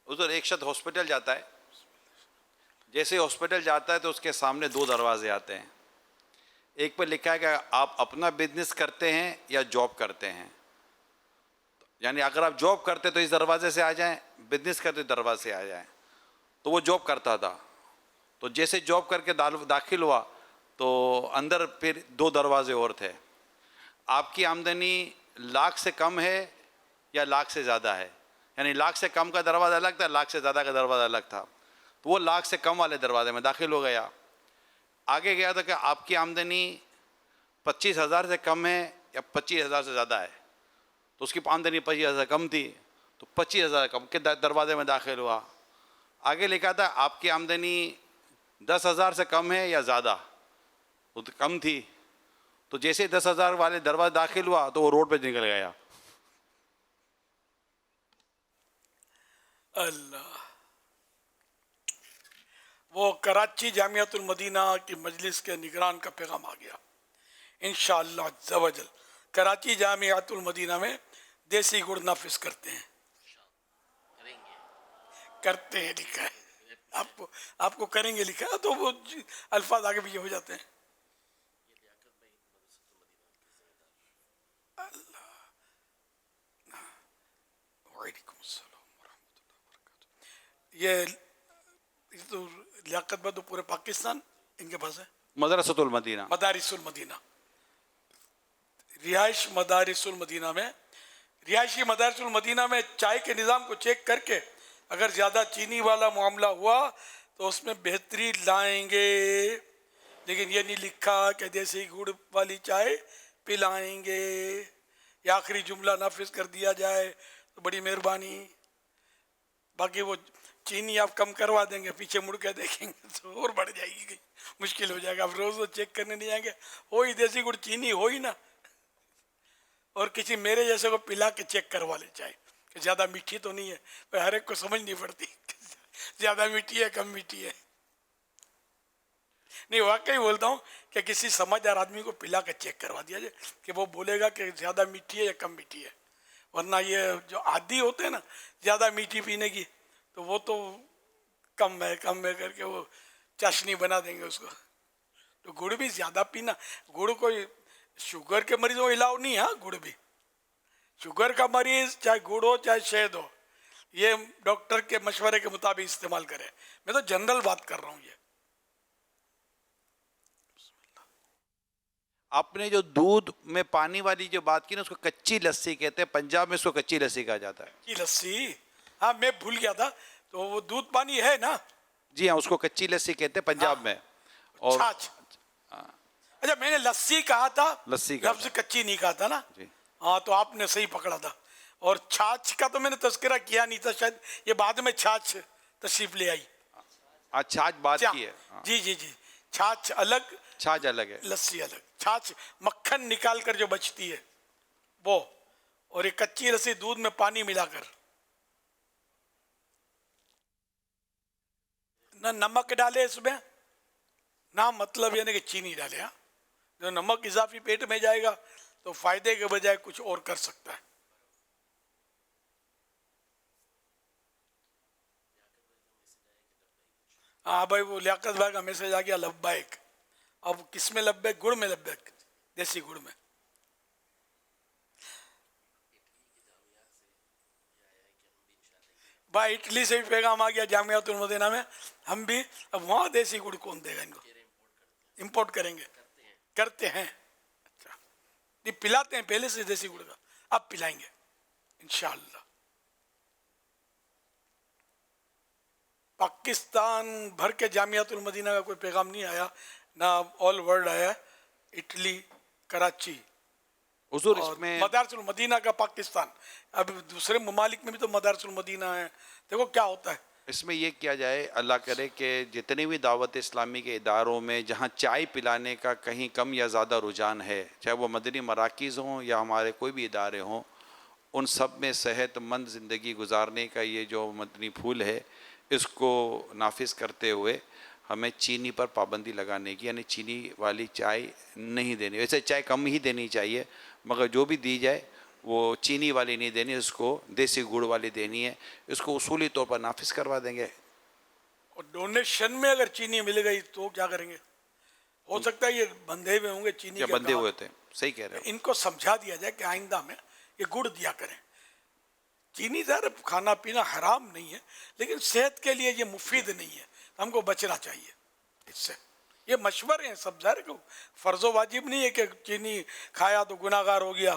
ادھر ایک شخص ہاسپٹل جاتا ہے، جیسے ہاسپٹل جاتا ہے تو اس کے سامنے 2 دروازے آتے ہیں، ایک پر لکھا ہے کہ آپ اپنا بزنس کرتے ہیں یا جاب کرتے ہیں، یعنی اگر آپ جاب کرتے تو اس دروازے سے آ جائیں، بزنس کرتے دروازے سے آ جائیں۔ تو وہ جاب کرتا تھا، تو جیسے جاب کر کے داخل ہوا تو اندر پھر 2 دروازے اور تھے۔ آپ کی آمدنی لاکھ سے کم ہے یا لاکھ سے زیادہ ہے، یعنی لاکھ سے کم کا دروازہ الگ تھا، لاکھ سے زیادہ کا دروازہ الگ تھا۔ تو وہ لاکھ سے کم والے دروازے میں داخل ہو گیا۔ آگے گیا تھا کہ آپ کی آمدنی 25,000 سے کم ہے یا 25,000 سے زیادہ ہے، تو اس کی آمدنی 25,000 سے کم تھی، تو 25,000 کم کے دروازے میں داخل ہوا۔ آگے لکھا تھا آپ کی آمدنی 10,000 سے کم ہے یا زیادہ، وہ تو کم تھی، تو جیسے 10,000 والے دروازے داخل ہوا تو وہ روڈ پہ نکل گیا۔ اللہ، وہ کراچی جامعۃ المدینہ کی مجلس کے نگران کا پیغام آ گیا، انشاءاللہ عز و جل کراچی جامعۃ المدینہ میں دیسی گڑ نافذ کرتے ہیں، کرتے ہیں لکھا ہے، آپ کو کریں گے لکھا ہے، تو وہ الفاظ آگے بھی یہ ہو جاتے ہیں۔ اللہ، وعلیکم السلام ورحمۃ اللہ وبرکاتہ۔ یہ تو لیاقت بد پورے پاکستان ان کے پاس ہے، مدرسۃ المدینہ، مدارس المدینہ، رہائش مدارس المدینہ میں، رہائشی مدارس المدینہ میں چائے کے نظام کو چیک کر کے اگر زیادہ چینی والا معاملہ ہوا تو اس میں بہتری لائیں گے، لیکن یہ نہیں لکھا کہ دیسی گڑ والی چائے پلائیں گے۔ یہ آخری جملہ نافذ کر دیا جائے تو بڑی مہربانی۔ باقی وہ چینی آپ کم کروا دیں گے, پیچھے مڑ کے دیکھیں گے تو اور بڑھ جائے گی, مشکل ہو جائے گا. آپ روز روز چیک کرنے نہیں آئیں گے, ہو ہی دیسی گڑ چینی ہو ہی نا, اور کسی میرے جیسے کو پلا کے چیک کروا لے چاہے کہ زیادہ میٹھی تو نہیں ہے. ہر ایک کو سمجھ نہیں پڑتی زیادہ میٹھی ہے کم میٹھی ہے. نہیں, واقعی بولتا ہوں کہ کسی سمجھدار آدمی کو پلا کے چیک کروا دیا جائے کہ وہ بولے گا کہ زیادہ میٹھی ہے یا کم میٹھی ہے. ورنہ یہ جو عادی ہوتے ہیں نا زیادہ میٹھی پینے کی, تو وہ تو کم ہے کر کے وہ چاشنی بنا دیں گے اس کو. تو گڑ بھی زیادہ پینا, گڑ کوئی شوگر کے مریضوں کو الاؤ نہیں ہے. ہاں, گڑ بھی شوگر کا مریض چاہے گڑ ہو چاہے شہد ہو, یہ ڈاکٹر کے مشورے کے مطابق استعمال کرے. میں تو جنرل بات کر رہا ہوں. یہ آپ نے جو دودھ میں پانی والی جو بات کی نا, اس کو کچی لسی کہتے ہیں, پنجاب میں اس کو کچی لسی کہا جاتا ہے. کی لسی, ہاں میں بھول گیا تھا. تو وہ دودھ پانی ہے نا. جی ہاں, اس کو کچی لسی کہتے ہیں پنجاب میں. اور چھاچھ, اچھا میں نے لسی کہا تھا, لسی کا لفظ کچی نہیں کہا تھا نا. جی ہاں تو آپ نے صحیح پکڑا تھا. اور چھاچھ کا تو میں نے تذکرہ کیا نہیں تھا, شاید یہ بعد میں چھاچھ تشریف لے آئی. چھاچھ بات کی ہے. جی جی جی, چھاچھ الگ, چھاچھ الگ ہے, لسی الگ. چھاچھ مکھن نکال کر جو بچتی ہے وہ, اور یہ کچی لسی دودھ میں پانی ملا کر, نہ نمک ڈالے اس میں نہ مطلب یعنی کہ چینی ڈالے. ہاں, جو نمک اضافی پیٹ میں جائے گا تو فائدے کے بجائے کچھ اور کر سکتا ہے. ہاں بھائی, وہ لیاقت بھائی کا میسج آ گیا لبیک. اب کس میں لبیک؟ گڑ میں لبیک, دیسی گڑ میں. بھائی اٹلی سے بھی پیغام آ گیا جامعۃ المدینہ میں, ہم بھی اب وہاں دیسی گڑ کون دے گا ان کو, امپورٹ کریں گے. کرتے ہیں, اچھا نہیں پلاتے ہیں پہلے سے دیسی گڑ کا, اب پلائیں گے انشاءاللہ. پاکستان بھر کے جامعۃ المدینہ کا کوئی پیغام نہیں آیا, نہ آل ورلڈ آیا. اٹلی, کراچی, حضور اس میں مدارس المدینہ کا پاکستان. اب دوسرے ممالک میں بھی تو مدارس المدینہ ہیں. دیکھو کیا ہوتا ہے. اس میں یہ کیا جائے, اللہ کرے کہ جتنے بھی دعوت اسلامی کے اداروں میں جہاں چائے پلانے کا کہیں کم یا زیادہ رجحان ہے, چاہے وہ مدنی مراکز ہوں یا ہمارے کوئی بھی ادارے ہوں, ان سب میں صحت مند زندگی گزارنے کا یہ جو مدنی پھول ہے, اس کو نافذ کرتے ہوئے ہمیں چینی پر پابندی لگانے کی, یعنی چینی والی چائے نہیں دینی. ویسے چائے کم ہی دینی چاہیے, مگر جو بھی دی جائے وہ چینی والی نہیں دینی, اس کو دیسی گڑ والی دینی ہے. اس کو اصولی طور پر نافذ کروا دیں گے. اور ڈونیشن میں اگر چینی مل گئی تو کیا کریں گے؟ ہو سکتا ہے یہ بندھے ہوئے ہوں گے چینی یا کے بندے گاہک. ہوئے تھے, صحیح کہہ رہے ہیں. ان کو سمجھا دیا جائے کہ آئندہ میں یہ گڑ دیا کریں. چینی ظاہر کھانا پینا حرام نہیں ہے, لیکن صحت کے لیے یہ مفید نہیں ہے, ہم کو بچنا چاہیے اس سے. یہ مشورے ہیں سب, ظاہر کہ فرض و واجب نہیں ہے کہ چینی کھایا تو گناہ گار ہو گیا,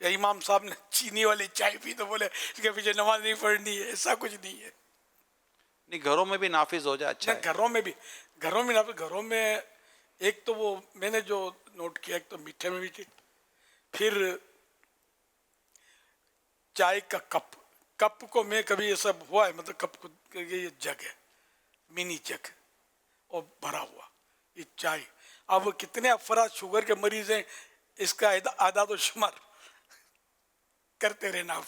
یا امام صاحب نے چینی والی چائے پی تو بولے اس کے پیچھے نماز نہیں پڑھنی ہے. ایسا کچھ نہیں ہے. نہیں, گھروں میں بھی نافذ ہو جائے اچھا ہے. گھروں میں بھی, گھروں میں ایک تو وہ میں نے جو نوٹ کیا, ایک تو میٹھے میں بھی تھی, پھر چائے کا کپ کو میں کبھی یہ سب ہوا ہے, مطلب کپ کو یہ جگ ہے, منی جگ, اور بھرا ہوا یہ چائے. اب کتنے افراد شوگر کے مریض ہیں, اس کا اعداد و شمار کرتے رہنا.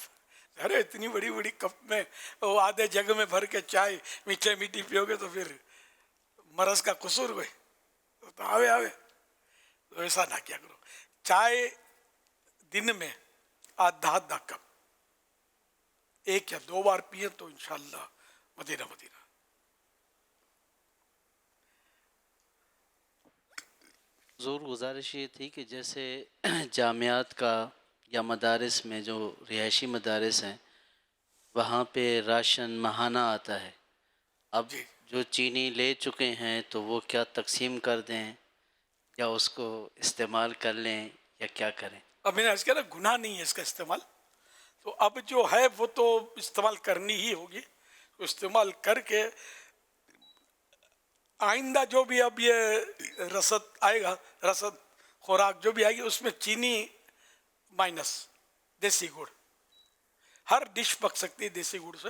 ارے اتنی بڑی بڑی کپ میں وہ آدھے جگ میں بھر کے چائے میٹھے میٹھی پیو گے تو پھر مرض کا قصور ہوئے تو آوے. تو ایسا نہ کیا کرو. چائے دن میں آدھا کپ, 1 یا 2 بار پیے تو انشاءاللہ مدینہ. حضور گزارش یہ تھی کہ جیسے جامعات کا یا مدارس میں جو رہائشی مدارس ہیں وہاں پہ راشن ماہانہ آتا ہے, اب جو چینی لے چکے ہیں تو وہ کیا تقسیم کر دیں یا اس کو استعمال کر لیں یا کیا کریں؟ اب میں نے کہا گناہ نہیں ہے اس کا استعمال, تو اب جو ہے وہ تو استعمال کرنی ہی ہوگی. استعمال کر کے آئندہ جو بھی اب یہ رسد آئے گا, رسد خوراک جو بھی آئے گی, اس میں چینی مائنس دیسی گڑ, ہر ڈش پک سکتی ہے دیسی گڑ سے,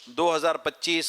2025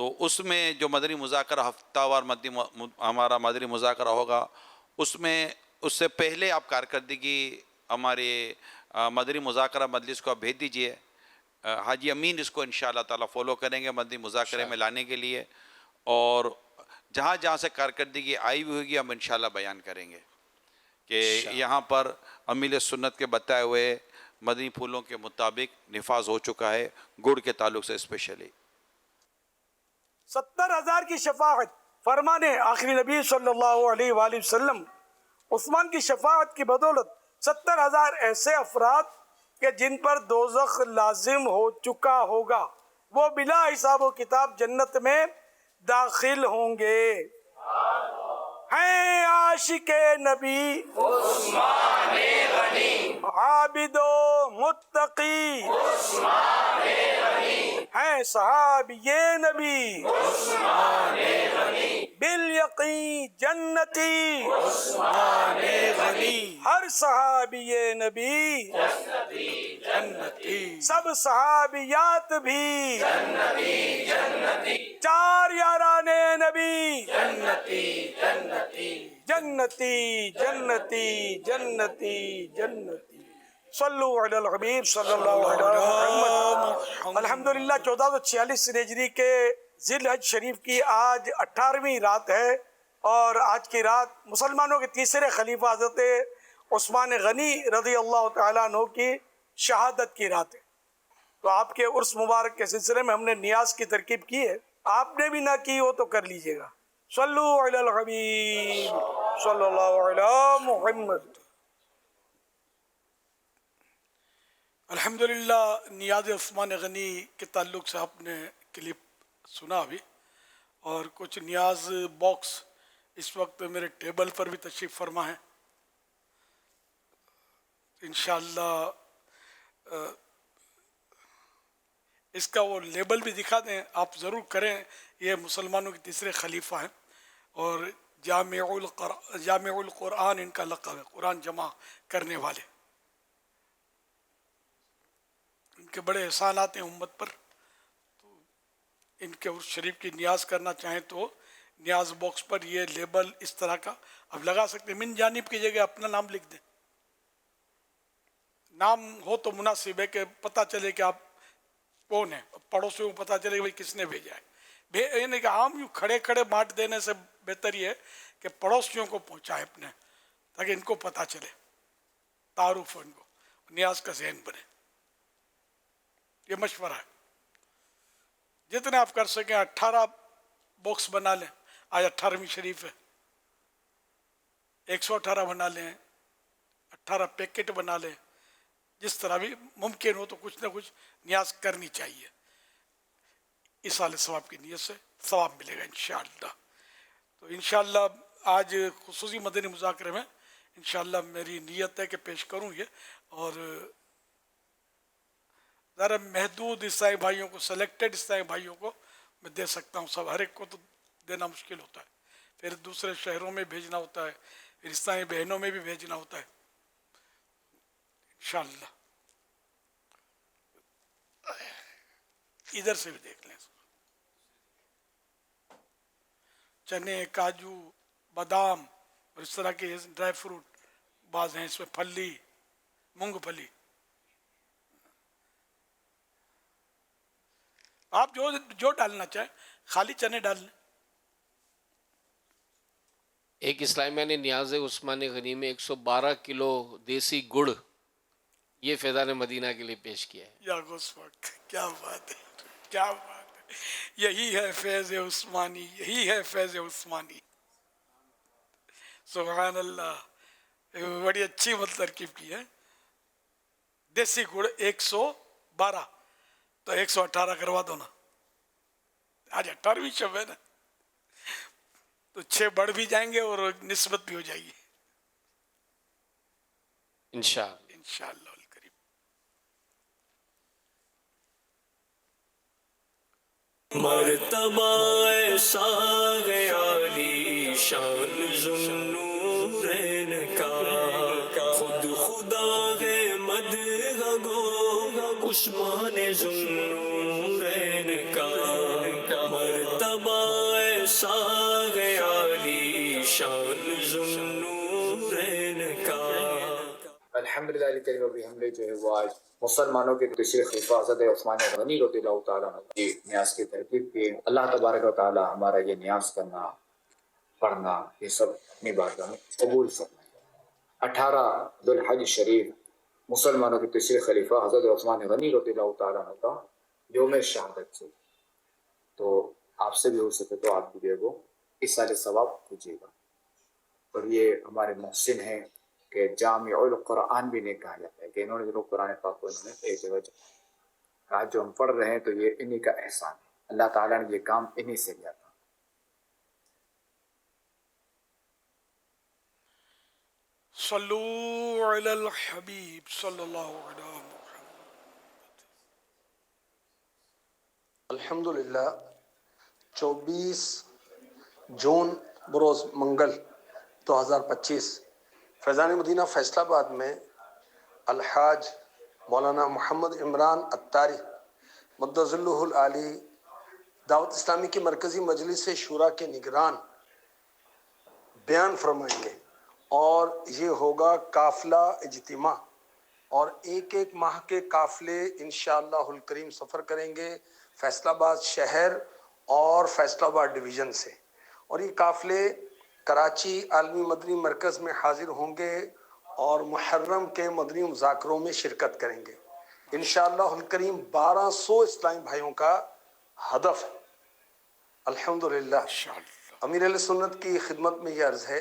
تو اس میں جو مدنی مذاکرہ ہفتہ وار ہمارا مدنی مذاکرہ ہوگا، اس میں اس سے پہلے آپ کارکردگی ہمارے مدنی مذاکرہ مجلس کو آپ بھیج دیجئے. حاجی امین اس کو انشاءاللہ تعالیٰ فالو کریں گے مدنی مذاکرے میں لانے کے لیے، اور جہاں جہاں سے کارکردگی آئی ہوئی ہوگی ہم انشاءاللہ بیان کریں گے کہ یہاں پر امیل سنت کے بتائے ہوئے مدنی پھولوں کے مطابق نفاذ ہو چکا ہے گڑ کے تعلق سے اسپیشلی. 70,000 کی شفاعت فرمان آخری نبی صلی اللہ علیہ وآلہ وسلم. عثمان کی شفاعت کی بدولت 70,000 ایسے افراد کہ جن پر دوزخ لازم ہو چکا ہوگا وہ بلا حساب و کتاب جنت میں داخل ہوں گے. ہیں عاشق نبی عثمان غنی، عابد و متقی عثمان غنی، ہیں صحابی نبی عثمان غنی، بالیقین جنتی عثمان غنی، ہر صحابی نبی جنتی، سب صحابیات بھی جنتی جنتی، 4 یاران نبی جنتی جنتی جنتی جنتی جنتی جنتی. صلو علی الحبیب صلی اللہ علیہ وسلم. الحمدللہ 1446 ہجری کے ذی الحج شریف کی آج 18ویں رات ہے، اور آج کی رات مسلمانوں کے تیسرے خلیفہ حضرت عثمان غنی رضی اللہ تعالیٰ عنہ کی شہادت کی رات ہے. تو آپ کے عرس مبارک کے سلسلے میں ہم نے نیاز کی ترکیب کی ہے، آپ نے بھی نہ کی ہو تو کر لیجئے گا. صلو علی الحبیب صلی اللہ علی محمد. الحمدللہ نیاز عثمان غنی کے تعلق سے آپ نے کلپ سنا ابھی، اور کچھ نیاز باکس اس وقت میرے ٹیبل پر بھی تشریف فرما ہے. انشاءاللہ اس کا وہ لیبل بھی دکھا دیں آپ ضرور کریں. یہ مسلمانوں کے تیسرے خلیفہ ہیں، اور جامع القرآن ان کا لقب ہے، قرآن جمع کرنے والے. ان کے بڑے احسانات ہیں امت پر. تو ان کے عرس شریف کی نیاز کرنا چاہیں تو نیاز باکس پر یہ لیبل اس طرح کا اب لگا سکتے ہیں. من جانب کی جگہ اپنا نام لکھ دیں. نام ہو تو مناسب ہے کہ پتہ چلے کہ آپ کون ہیں، پڑوسیوں کو پتہ چلے کہ بھائی کس نے بھیجا ہے. یعنی کہ عام یوں کھڑے کھڑے بانٹ دینے سے بہتر یہ ہے کہ پڑوسیوں کو پہنچائے اپنے، تاکہ ان کو پتہ چلے، تعارف ہو ان کو، نیاز کا ذہن بنے. یہ مشورہ ہے. جتنے آپ کر سکیں 18 باکس بنا لیں. آج 18ویں شریف ہے، 118 بنا لیں، 18 پیکٹ بنا لیں. جس طرح بھی ممکن ہو تو کچھ نہ کچھ نیاز کرنی چاہیے. ایصال ثواب کی نیت سے ثواب ملے گا انشاءاللہ. تو انشاءاللہ آج خصوصی مدنی مذاکرے میں انشاءاللہ میری نیت ہے کہ پیش کروں یہ، اور ذرا محدود عیسائی بھائیوں کو، سلیکٹڈ عیسائی بھائیوں کو میں دے سکتا ہوں. سب ہر ایک کو تو دینا مشکل ہوتا ہے، پھر دوسرے شہروں میں بھیجنا ہوتا ہے، پھر عیسائی بہنوں میں بھی بھیجنا ہوتا ہے. انشاءاللہ ادھر سے بھی دیکھ لیں. چنے، کاجو، بادام اور اس طرح کے ڈرائی فروٹ بعض ہیں، اس میں پھلی، مونگ پھلی. آپ جو ڈالنا چاہیں، خالی چنے ڈال لیں. ایک اسلامیہ نے نیاز عثمان غنی میں 112 کلو دیسی گڑ یہ فیضان مدینہ کے لیے پیش کیا ہے. یا غوث، کیا بات ہے، کیا بات ہے. یہی ہے فیض عثمانی، یہی ہے فیض عثمانی. سبحان اللہ. بڑی اچھی ترکیب کی ہے. دیسی گڑ 112 تو 118 کروا دو نا. آج 18ویں شب ہے نا، تو 6 بڑھ بھی جائیں گے اور نسبت بھی ہو جائے گی انشاءاللہ. انشاءاللہ الکریم. مرتبہ ایسا عالی شان ذوالنورین کا، خود خدا ہے مدح گو عثمان ذوالنورین کا. مرتبہ ساغ عالی شان ذوالنورین کا. الحمدللہ الکریم ابھی ہم نے جو ہے وہ آج مسلمانوں کے تیسرے خلیفہ حضرت عثمان غنی رضی اللہ تعالیٰ عنہ کی نیاز کی ترتیب کی. اللہ تبارک و تعالیٰ ہمارا یہ نیاز کرنا پڑھنا یہ سب اپنی بارگاہ میں قبول فرمائے. 18 ذوالحج شریف مسلمانوں کے تیسرے خلیفہ حضرت عثمان غنی رضی اللہ تعالیٰ عنہ کا یوم شہادت سے، تو آپ سے بھی ہو سکے تو آپ بھی وہ اِسال ثواب کیجیے گا. اور یہ ہمارے محسن ہیں کہ جامع القرآن بھی نہیں کہا جاتا ہے کہ انہوں نے جو قرآن پاک کو انہوں نے ایک جگہ کہا. جو ہم پڑھ رہے ہیں تو یہ انہی کا احسان ہے. اللہ تعالیٰ نے یہ کام انہی سے لیا تھا. صلو علی الحبیب صلی اللہ علیہ وسلم. الحمدللہ 24 جون بروز منگل 2025 فیضان مدینہ فیصل آباد میں الحاج مولانا محمد عمران اتاری مقدس اللہ العالی دعوت اسلامی کی مرکزی مجلس شورا کے نگران بیان فرمائیں گے، اور یہ ہوگا قافلہ اجتماع، اور ایک ایک ماہ کے قافلے انشاءاللہ الکریم سفر کریں گے فیصل آباد شہر اور فیصل آباد ڈویژن سے. اور یہ قافلے کراچی عالمی مدنی مرکز میں حاضر ہوں گے اور محرم کے مدنی مذاکروں میں شرکت کریں گے انشاءاللہ الکریم. 1200 اسلامی بھائیوں کا ہدف ہے. الحمدللہ امیر اہل سنت کی خدمت میں یہ عرض ہے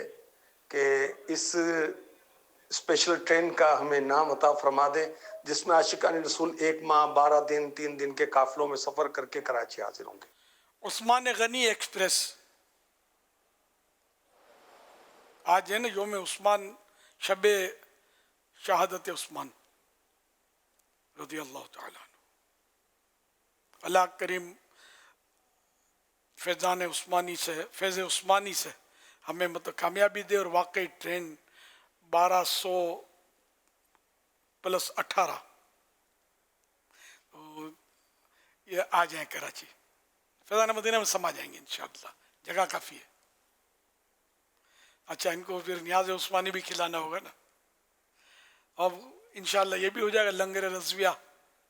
کہ اس اسپیشل ٹرین کا ہمیں نام عطا فرما دیں جس میں عاشقان رسول 1 ماہ 12 دن 3 دن کے قافلوں میں سفر کر کے کراچی حاضر ہوں گے. عثمان غنی ایکسپریس آج ہے نا یوم عثمان، شب شہادت عثمان رضی اللہ تعالیٰ عنہ. اللہ کریم فیضان عثمانی سے، فیض عثمانی سے ہمیں مطلب کامیابی دے، اور واقعی ٹرین 1200+18 تو یہ آ جائیں کراچی، فیضان مدینہ میں سما جائیں گے انشاءاللہ، جگہ کافی ہے. اچھا ان کو پھر نیاز عثمانی بھی کھلانا ہوگا نا. اب انشاءاللہ یہ بھی ہو جائے گا لنگر رضویہ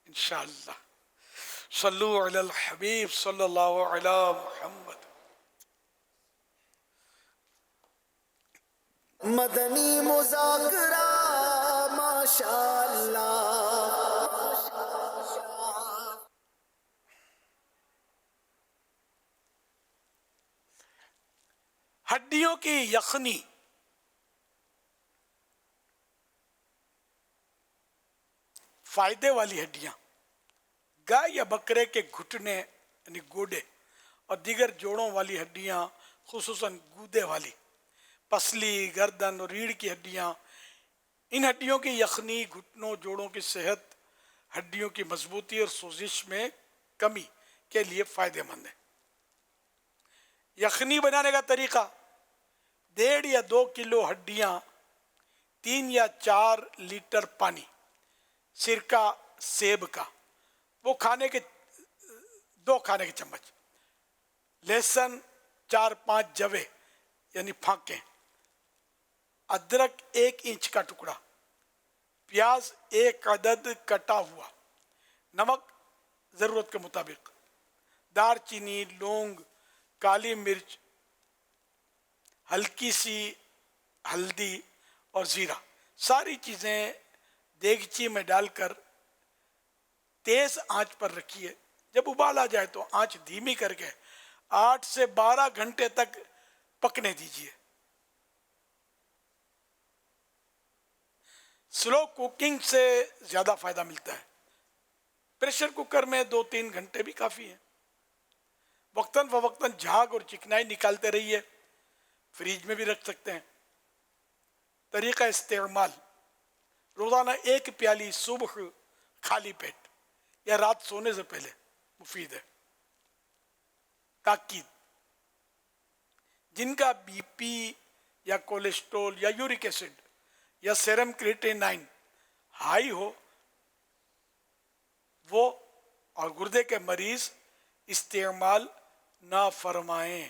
انشاءاللہ. صلو علی الحبیب صلی اللہ علی محمد. مدنی مذاکرہ ماشاءاللہ. ہڈیوں کی یخنی فائدے والی ہڈیاں گائے یا بکرے کے گھٹنے یعنی گوڑے اور دیگر جوڑوں والی ہڈیاں خصوصاً گودے والی پسلی، گردن اور ریڑھ کی ہڈیاں، ان ہڈیوں کی یخنی گھٹنوں جوڑوں کی صحت، ہڈیوں کی مضبوطی اور سوزش میں کمی کے لیے فائدہ مند ہے. یخنی بنانے کا طریقہ: 1.5 یا 2 کلو ہڈیاں، 3 یا 4 لیٹر پانی، سرکہ سیب کا وہ 2 کھانے کے چمچ، لہسن 4-5 جوے یعنی پھانکیں، ادرک 1 انچ کا ٹکڑا، پیاز 1 عدد کٹا ہوا، نمک ضرورت کے مطابق، دار چینی، لونگ، کالی مرچ، ہلکی سی ہلدی اور زیرہ. ساری چیزیں دیگچی میں ڈال کر تیز آنچ پر رکھیے. جب ابال آ جائے تو آنچ دھیمی کر کے 8 سے 12 گھنٹے تک پکنے دیجیے. سلو کوکنگ سے زیادہ فائدہ ملتا ہے. پریشر کوکر میں 2-3 گھنٹے بھی کافی ہیں. وقتاً فوقتاً جھاگ اور چکنائی نکالتے رہیے. فریج میں بھی رکھ سکتے ہیں. طریقہ استعمال: روزانہ 1 پیالی صبح خالی پیٹ یا رات سونے سے پہلے مفید ہے. تاکید: جن کا بی پی یا کولیسٹرول یا یورک ایسڈ یا سیرم کریٹینائن ہائی ہو وہ اور گردے کے مریض استعمال نہ فرمائیں.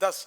10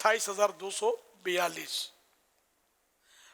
28,242।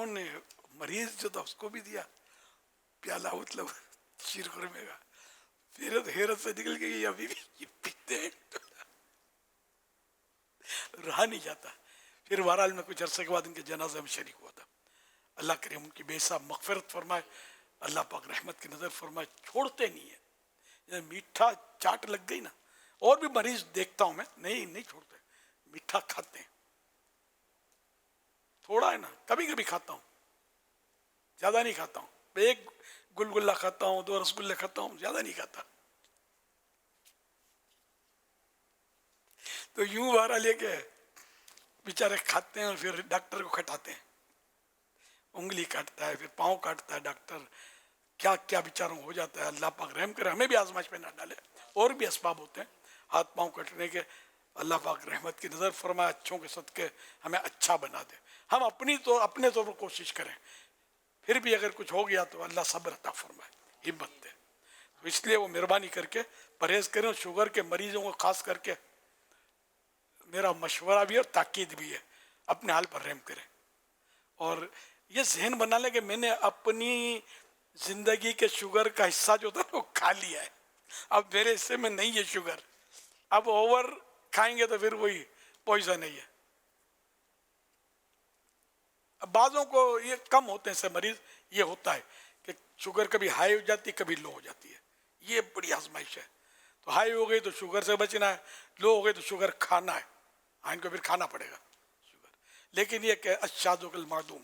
انہوں نے مریض جو تھا اس کو بھی دیا پیالہ مطلب شیر خورمے کا. پھر حیرت سے نکل گئی ابھی بھی یہ پیتے ہیں رہا نہیں جاتا. پھر بہرحال میں کچھ عرصے کے بعد ان کے جنازے میں شریک ہوا تھا. اللہ کریم ان کی بے حساب مغفرت فرمائے, اللہ پاک رحمت کی نظر فرمائے. چھوڑتے نہیں ہیں, میٹھا چاٹ لگ گئی نا, اور بھی مریض دیکھتا ہوں میں نہیں چھوڑتے, میٹھا کھاتے ہیں. تھوڑا ہے نا, کبھی کبھی کھاتا ہوں, زیادہ نہیں کھاتا ہوں. ایک گلگلہ کھاتا ہوں, 2 رسگلے کھاتا ہوں, زیادہ نہیں کھاتا. تو یوں بہرحال یہ کہ بیچارے کھاتے ہیں اور پھر ڈاکٹر کو کھٹاتے ہیں. انگلی کاٹتا ہے, پھر پاؤں کاٹتا ہے ڈاکٹر, کیا کیا بیچاروں ہو جاتا ہے. اللہ پاک رحم کرے, ہمیں بھی آزمائش پہ نہ ڈالے. اور بھی اسباب ہوتے ہیں ہاتھ پاؤں کٹنے کے. اللہ پاک رحمت کی نظر فرمائے, اچھوں کے صدقے ہمیں اچھا بنا دے. ہم اپنے طور پر کوشش کریں, پھر بھی اگر کچھ ہو گیا تو اللہ صبر عطا فرمائے, ہمت دے. تو اس لیے وہ مہربانی کر کے پرہیز کریں. شوگر کے مریضوں کو خاص کر کے میرا مشورہ بھی ہے اور تاکید بھی ہے, اپنے حال پر رحم کریں. اور یہ ذہن بنا لیں کہ میں نے اپنی زندگی کے شوگر کا حصہ جو تھا وہ کھا لیا ہے, اب میرے حصے میں نہیں ہے شوگر. اب اوور کھائیں گے تو پھر وہی پوائزن ہے. اب بعضوں کو یہ کم ہوتے ہیں سے مریض, یہ ہوتا ہے کہ شوگر کبھی ہائی ہو جاتی ہے کبھی لو ہو جاتی ہے. یہ بڑی آزمائش ہے. تو ہائی ہو گئی تو شوگر سے بچنا ہے, لو ہو گئی تو شوگر کھانا ہے. ان کو پھر کھانا پڑے گا شوگر. لیکن یہ کہ الشاذ المعدوم,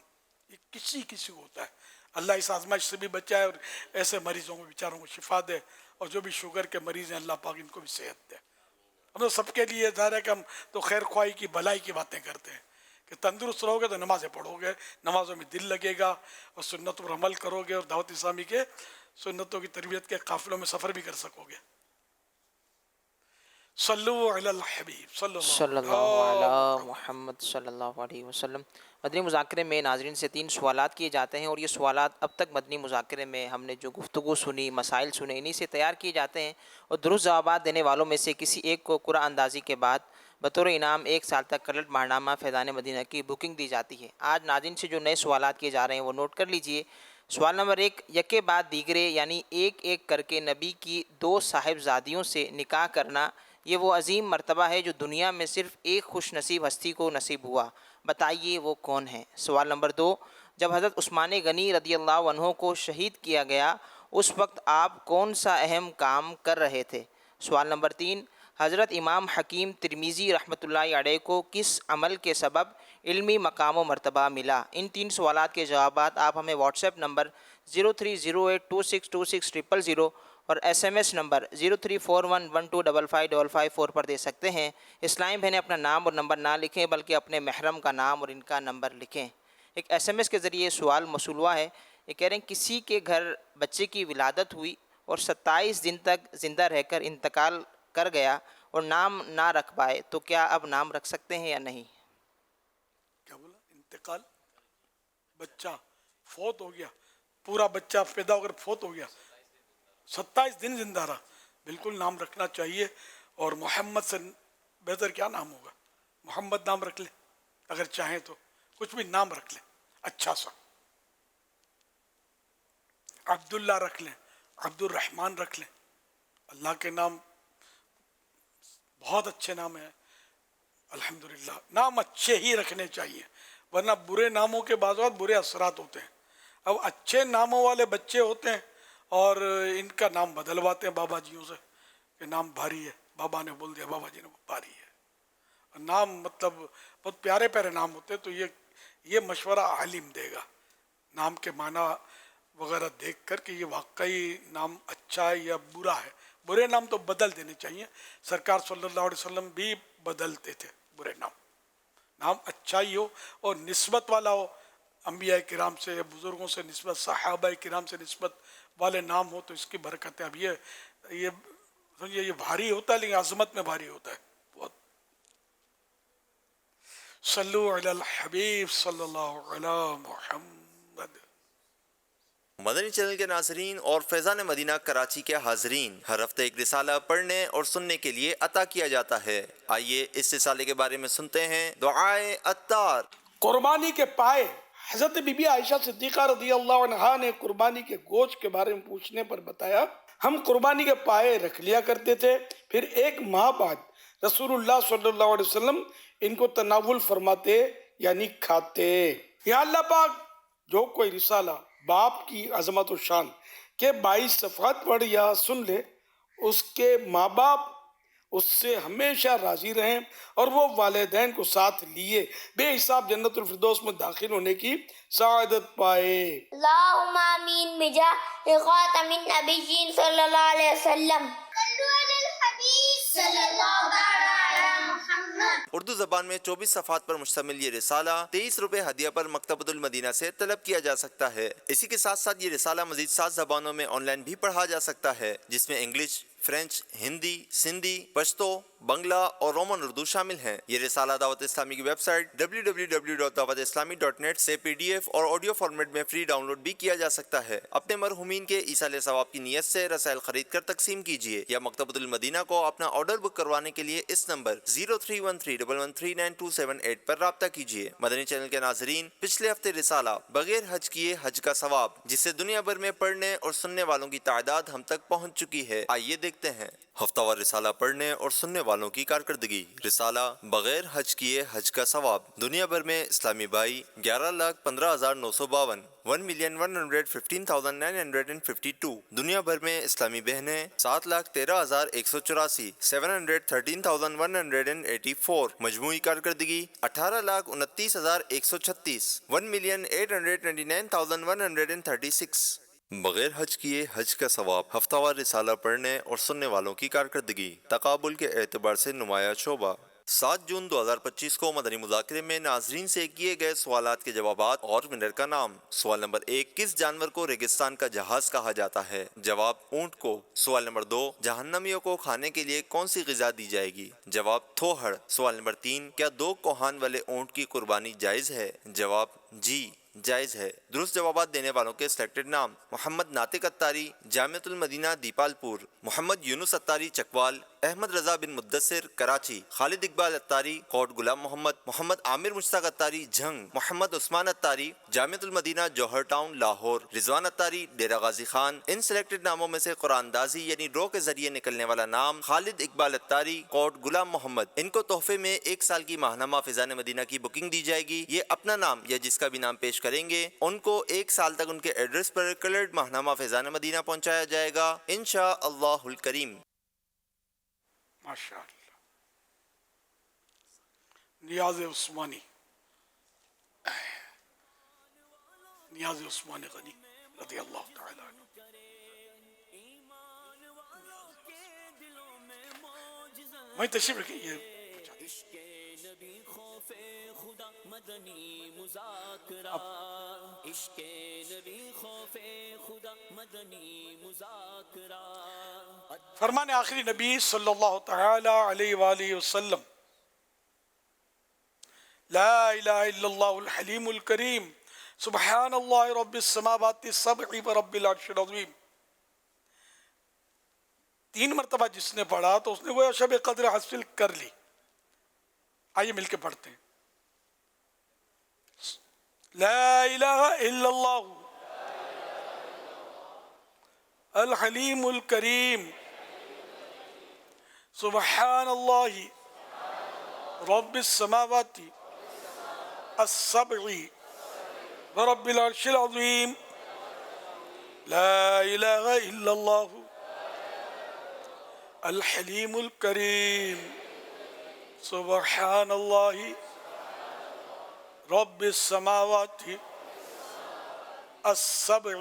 یہ کسی کو ہوتا ہے. اللہ اس آزمائش سے بھی بچائے اور ایسے مریضوں کو بیچاروں کو شفا دے. اور جو بھی شوگر کے مریض ہیں اللہ پاک ان کو بھی صحت دے. ہم تو سب کے لیے ظاہر ہے کہ ہم تو خیر خواہی کی بھلائی کی باتیں کرتے ہیں کہ تندرست رہو گے تو نمازیں پڑھو گے, نمازوں میں دل لگے گا, اور سنتوں پر عمل کرو گے, اور دعوت اسلامی کے سنتوں کی تربیت کے قافلوں میں سفر بھی کر سکو گے. صلو علی الحبیب صلی اللہ علی محمد صلی اللہ علیہ وسلم. مدنی مذاکرے میں ناظرین سے 3 سوالات کیے جاتے ہیں, اور یہ سوالات اب تک مدنی مذاکرے میں ہم نے جو گفتگو سنی, مسائل سنے, انہی سے تیار کیے جاتے ہیں. اور درست جوابات دینے والوں میں سے کسی ایک کو قرعہ اندازی کے بعد بطور انعام 1 سال تک کلٹ ماہنامہ فیضان مدینہ کی بکنگ دی جاتی ہے. آج ناظرین سے جو نئے سوالات کیے جا رہے ہیں وہ نوٹ کر لیجئے. سوال نمبر 1, یکے بعد دیگرے یعنی ایک ایک کر کے نبی کی 2 صاحبزادیوں سے نکاح کرنا, یہ وہ عظیم مرتبہ ہے جو دنیا میں صرف ایک خوش نصیب ہستی کو نصیب ہوا, بتائیے وہ کون ہے. سوال نمبر 2, جب حضرت عثمان غنی رضی اللہ عنہ کو شہید کیا گیا اس وقت آپ کون سا اہم کام کر رہے تھے. سوال نمبر 3, حضرت امام حکیم ترمذی رحمۃ اللہ علیہ کو کس عمل کے سبب علمی مقام و مرتبہ ملا. ان 3 سوالات کے جوابات آپ ہمیں واٹس ایپ نمبر 0308262600 اور ایس ایم ایس نمبر 0341125555 پر دے سکتے ہیں. اسلامی بہنیں اپنا نام اور نمبر نہ لکھیں بلکہ اپنے محرم کا نام اور ان کا نمبر لکھیں. ایک ایس ایم ایس کے ذریعے سوال موصول ہوا ہے. یہ کہہ رہے ہیں کسی کے گھر بچے کی ولادت ہوئی اور 27 دن تک زندہ رہ کر انتقال کر گیا اور نام نہ رکھ پائے, تو کیا اب نام رکھ سکتے ہیں یا نہیں؟ کیا بولا؟ انتقال, بچہ فوت ہو گیا, پورا بچہ پیدا ہو کر فوت ہو گیا, 27 دن زندہ رہا, بالکل نام رکھنا چاہیے. اور محمد سے بہتر کیا نام ہوگا؟ محمد نام رکھ لیں, اگر چاہیں تو کچھ بھی نام رکھ لیں اچھا سا. عبداللہ رکھ لیں, عبد الرحمن رکھ لیں. اللہ کے نام بہت اچھے نام ہیں الحمدللہ. نام اچھے ہی رکھنے چاہیے, ورنہ برے ناموں کے بعض اوقات برے اثرات ہوتے ہیں. اب اچھے ناموں والے بچے ہوتے ہیں اور ان کا نام بدلواتے ہیں بابا جیوں سے کہ نام بھاری ہے, بابا نے بول دیا بابا جی نے بھاری ہے. نام مطلب بہت پیارے پیارے نام ہوتے ہیں. تو یہ مشورہ عالم دے گا نام کے معنی وغیرہ دیکھ کر کہ یہ واقعی نام اچھا ہے یا برا ہے. برے نام تو بدل دینے چاہیے. سرکار صلی اللہ علیہ وسلم بھی بدلتے تھے برے نام. نام اچھا ہی ہو اور نسبت والا ہو, انبیاء کرام سے, بزرگوں سے نسبت, صحابہ کرام سے نسبت والے نام ہو تو اس کی برکت ہے. اب یہ سمجھیے یہ بھاری ہوتا ہے لیکن عظمت میں بھاری ہوتا ہے بہت. صلو علی الحبیب صلی اللہ علی محمد. مدنی چینل کے ناظرین اور فیضان مدینہ کراچی کے حاضرین, ہر ہفتے ایک رسالہ پڑھنے اور سننے کے لیے عطا کیا جاتا ہے. آئیے اس رسالے کے بارے میں سنتے ہیں. دعائے عطار. قربانی کے پائے حضرت بی بی عائشہ صدیقہ رضی اللہ عنہا نے قربانی کے گوشت کے بارے میں پوچھنے پر بتایا ہم قربانی کے پائے رکھ لیا کرتے تھے، پھر ایک ماہ بعد رسول اللہ صلی اللہ علیہ وسلم ان کو تناول فرماتے یعنی کھاتے۔ یا اللہ پاک جو کوئی رسالہ باپ کی عظمت و شان کے 22 صفحات پڑھ یا سن لے اس کے ماں باپ اس سے ہمیشہ راضی رہیں اور وہ والدین کو ساتھ لیے بے حساب جنت الفردوس میں داخل ہونے کی سعادت پائے۔ اللہم آمین بجاہ خاتم النبیین صلی اللہ علیہ وسلم۔ صلو علی الحبیب صلی اللہ علیہ محمد۔ اردو زبان میں 24 صفحات پر مشتمل یہ رسالہ 23 روپے ہدیہ پر مکتبۃ المدینہ سے طلب کیا جا سکتا ہے۔ اسی کے ساتھ ساتھ یہ رسالہ مزید 7 زبانوں میں آن لائن بھی پڑھا جا سکتا ہے، جس میں انگلش، فرینچ، ہندی، سندھی، پشتو، بنگلہ اور رومن اردو شامل ہیں۔ یہ رسالہ دعوت اسلامی کی ویب سائٹ www.dawatislami.net سے PDF اور آڈیو فارمیٹ میں فری ڈاؤن لوڈ بھی کیا جا سکتا ہے۔ اپنے مرحومین کے ایصال ثواب کی نیت سے رسائل خرید کر تقسیم کیجیے یا مکتبۃ المدینہ کو اپنا آرڈر بک کروانے کے لیے اس نمبر 0313113928 پر رابطہ کیجیے۔ مدنی چینل کے ناظرین، پچھلے ہفتے رسالہ بغیر حج کیے حج کا ثواب، جسے دنیا بھر میں پڑھنے اور سننے والوں کی تعداد ہم تک پہنچ چکی ہے، آئیے دیکھتے ہیں۔ ہفتہ وار رسالہ پڑھنے اور سننے والوں کی کارکردگی۔ رسالہ بغیر حج کیے حج کا ثواب، دنیا بھر میں اسلامی بھائی 11,15,952 1,115,952، دنیا بھر میں اسلامی بہنیں 7,13,184 713,184، مجموعی کارکردگی 18,29,136 1,829,136۔ بغیر حج کیے حج کا ثواب، ہفتہ وار رسالہ پڑھنے اور سننے والوں کی کارکردگی، تقابل کے اعتبار سے نمایاں شعبہ۔ 7 جون 2025 کو مدنی مذاکرے میں ناظرین سے کیے گئے سوالات کے جوابات اور ونر کا نام۔ سوال نمبر 1، کس جانور کو ریگستان کا جہاز کہا جاتا ہے؟ جواب، اونٹ کو۔ سوال نمبر 2، جہنمیوں کو کھانے کے لیے کون سی غذا دی جائے گی؟ جواب، تھوہڑ۔ سوال نمبر 3، کیا 2 کوہان والے اونٹ کی قربانی جائز ہے؟ جواب، جی جائز ہے۔ درست جوابات دینے والوں کے سلیکٹڈ نام: محمد ناطق اتاری، جامعۃ المدینہ دیپال پور، محمد یونس اتاری چکوال، احمد رضا بن مدثر کراچی، خالد اقبال اتاری کوٹ غلام محمد، محمد عامر مشتاق اتاری جھنگ، محمد عثمان اتاری جامعۃ المدینہ جوہر ٹاؤن لاہور، رضوان اتاری ڈیرہ غازی خان۔ ان سلیکٹڈ ناموں میں سے قرآن دازی یعنی ڈرا کے ذریعے نکلنے والا نام خالد اقبال اتاری کوٹ غلام محمد، ان کو تحفے میں 1 سال کی ماہنامہ فیضان مدینہ کی بکنگ دی جائے گی۔ یہ اپنا نام یا جس کا بھی نام پیش کریں گے ان کو 1 سال تک ان کے ایڈریس پر کلرڈ ماہنامہ فیضان مدینہ پہنچایا جائے گا انشاءاللہ الکریم۔ ماشاء اللہ۔ نیاز عثمانی، نیاز عثمانی غنی رضی اللہ تعالی عنہ۔ میں تشریف رکھیں یہ فرمان آخری نبی صلی اللہ تعالی علیہ وآلہ وسلم، لا الہ الا اللہ الحلیم الکریم سبحان اللہ رب السماوات السبع ورب العرش العظیم۔ 3 مرتبہ جس نے پڑھا تو اس نے وہ شب قدر حاصل کر لی۔ آئیے مل کے پڑھتے ہیں۔ لا الہ الا اللہ الحلیم الکریم سبحان اللہ رب السماوات السبع ورب العرش العظیم۔ لا الہ الا اللہ الحلیم الکریم سبحان اللہ رب السماوات السبع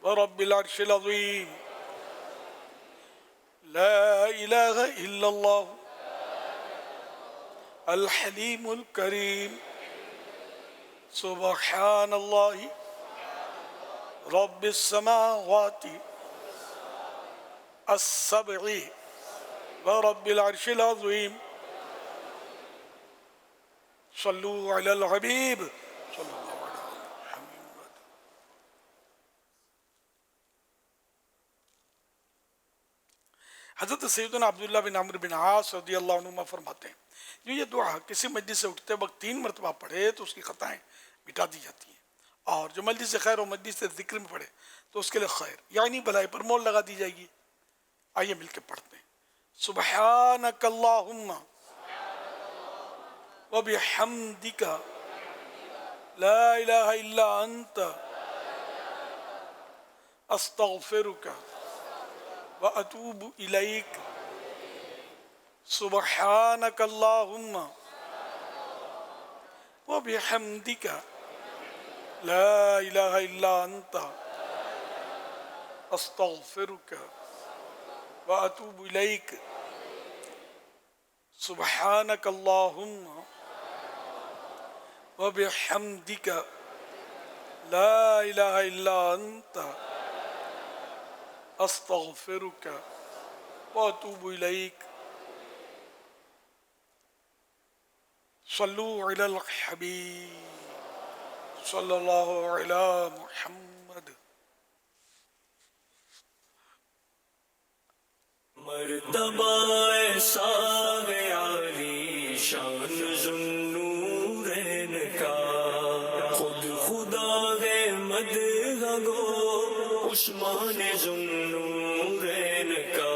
ورب العرش العظیم۔ لا الہ الا اللہ الحلیم الکریم سبحان اللہ رب السماوات السبع ورب العرش العظیم۔ صلو علی الحبیب صلی اللہ علیہ وسلم۔ حضرت سیدنا عبداللہ بن عمرو بن عاص رضی اللہ عنہ فرماتے ہیں جو یہ دعا کسی مجلس سے اٹھتے وقت 3 مرتبہ پڑھے تو اس کی خطائیں مٹا دی جاتی ہیں، اور جو مجلس خیر و مجلس ذکر میں پڑھے تو اس کے لیے خیر یعنی بھلائی پر مول لگا دی جائے گی۔ آئیے مل کے پڑھتے ہیں۔ سبحانک اللہم وبحمدک لا الہ الا انت استغفرک واتوب الیک۔ سبحانک اللہم وبحمدک لا الہ الا انت استغفرک واتوب الیک۔ سبحانک اللہم وبحمدک لا الہ الا انت استغفرک واتوب الیک۔ صلو علی الحبیب صلی اللہ علی محمد۔ مرتبہ ایسا ہے عالی شان ذوالنورین کا، خود خدا ہے مدح گو عثمان ذوالنورین کا۔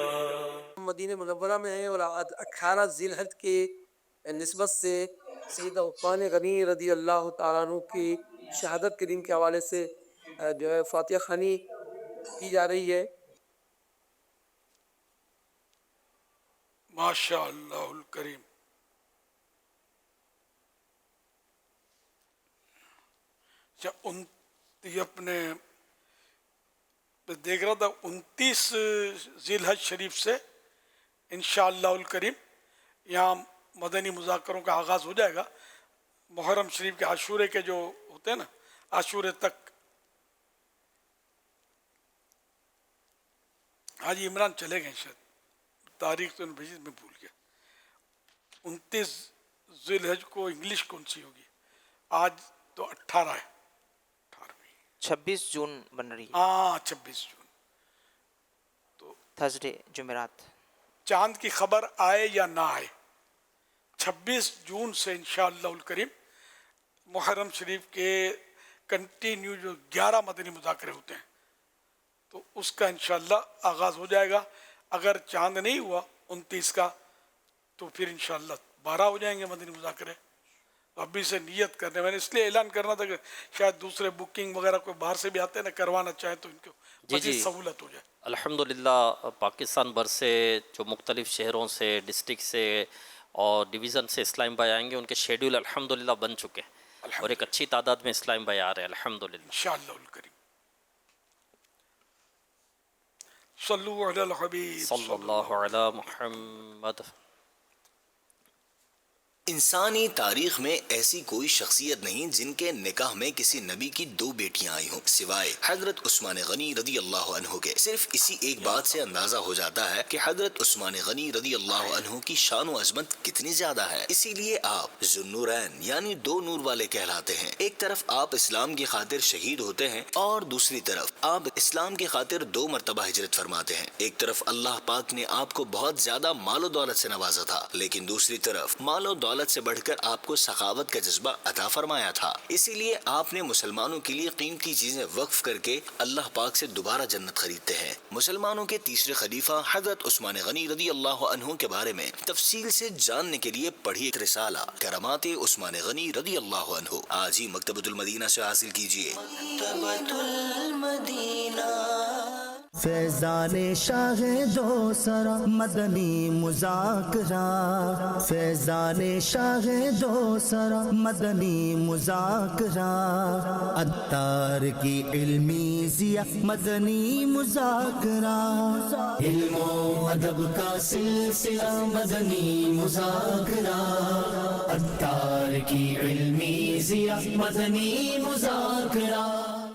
مدینہ منورہ میں ہیں اور 18 ذی الحجہ کے نسبت سے سیدہ عثمان غنی رضی اللہ تعالیٰ عنہ کی شہادت کے دن کے حوالے سے جو ہے فاتحہ خوانی کی جا رہی ہے۔ ماشاء اللہ الکریم۔ یہ اپنے دیکھ رہا تھا 29 ذی الحجہ شریف سے انشاءاللہ الکریم یہاں مدنی مذاکروں کا آغاز ہو جائے گا۔ محرم شریف کے عاشورے کے جو ہوتے ہیں نا، عاشورے تک۔ حاجی عمران چلے گئے شاید، تاریخ تو بھیجی میں بھول گیا۔ 29 ذی الحجہ کو انگلش کون سی ہوگی؟ آج تو 18 ہے، 26 جون بن رہی ہے۔ ہاں 26 جون تو تھرسڈے جمعرات۔ چاند کی خبر آئے یا نہ آئے، 26 جون سے انشاءاللہ الکریم محرم شریف کے کنٹینیو جو 11 مدنی مذاکرے ہوتے ہیں تو اس کا انشاءاللہ آغاز ہو جائے گا۔ اگر چاند نہیں ہوا 29 کا تو پھر انشاءاللہ 12 ہو جائیں گے مدنی مذاکرے۔ ابھی سے نیت کرنے، میں نے اس لیے اعلان کرنا تھا کہ شاید دوسرے بکنگ وغیرہ کوئی باہر سے بھی آتے ہیں نا کروانا چاہیں تو ان کو مزید سہولت ہو جائے۔ الحمدللہ پاکستان بھر سے جو مختلف شہروں سے، ڈسٹرکٹ سے اور ڈویژن سے اسلام بھائی آئیں گے، ان کے شیڈیول الحمدللہ بن چکے ہیں اور ایک اچھی تعداد میں اسلام بھائی آ رہے ہیں الحمدللہ انشاءاللہ الکریم۔ صلو علی الحبیب صلی اللہ علی محمد۔ انسانی تاریخ میں ایسی کوئی شخصیت نہیں جن کے نکاح میں کسی نبی کی 2 بیٹیاں آئی ہوں سوائے حضرت عثمان غنی رضی اللہ عنہ کے۔ صرف اسی ایک بات سے اندازہ ہو جاتا ہے کہ حضرت عثمان غنی رضی اللہ عنہ کی شان و عظمت کتنی زیادہ ہے۔ اسی لیے آپ ذوالنورین یعنی 2 نور والے کہلاتے ہیں۔ ایک طرف آپ اسلام کی خاطر شہید ہوتے ہیں اور دوسری طرف آپ اسلام کی خاطر 2 مرتبہ ہجرت فرماتے ہیں۔ ایک طرف اللہ پاک نے آپ کو بہت زیادہ مال و دولت سے نوازا تھا، لیکن دوسری طرف مال و دولت سے بڑھ کر آپ کو سخاوت کا جذبہ عطا فرمایا تھا۔ اسی لیے آپ نے مسلمانوں کے لیے قیمتی چیزیں وقف کر کے اللہ پاک سے دوبارہ جنت خریدتے ہیں۔ مسلمانوں کے تیسرے خلیفہ حضرت عثمان غنی رضی اللہ عنہ کے بارے میں تفصیل سے جاننے کے لیے پڑھیے ایک رسالہ کرامات عثمان غنی رضی اللہ عنہ، آج ہی مکتبۃ المدینہ سے حاصل کیجیے۔ فیضان شاہ دو سرا مدنی مذاکرہ، فیضان شاہ دو سرا مدنی مذاکرہ، عطار کی علمی ضیاء مدنی مذاکرہ، علم و ادب کا سلسلہ مدنی مذاکرہ، عطار کی علمی ضیاء مدنی مذاکرہ۔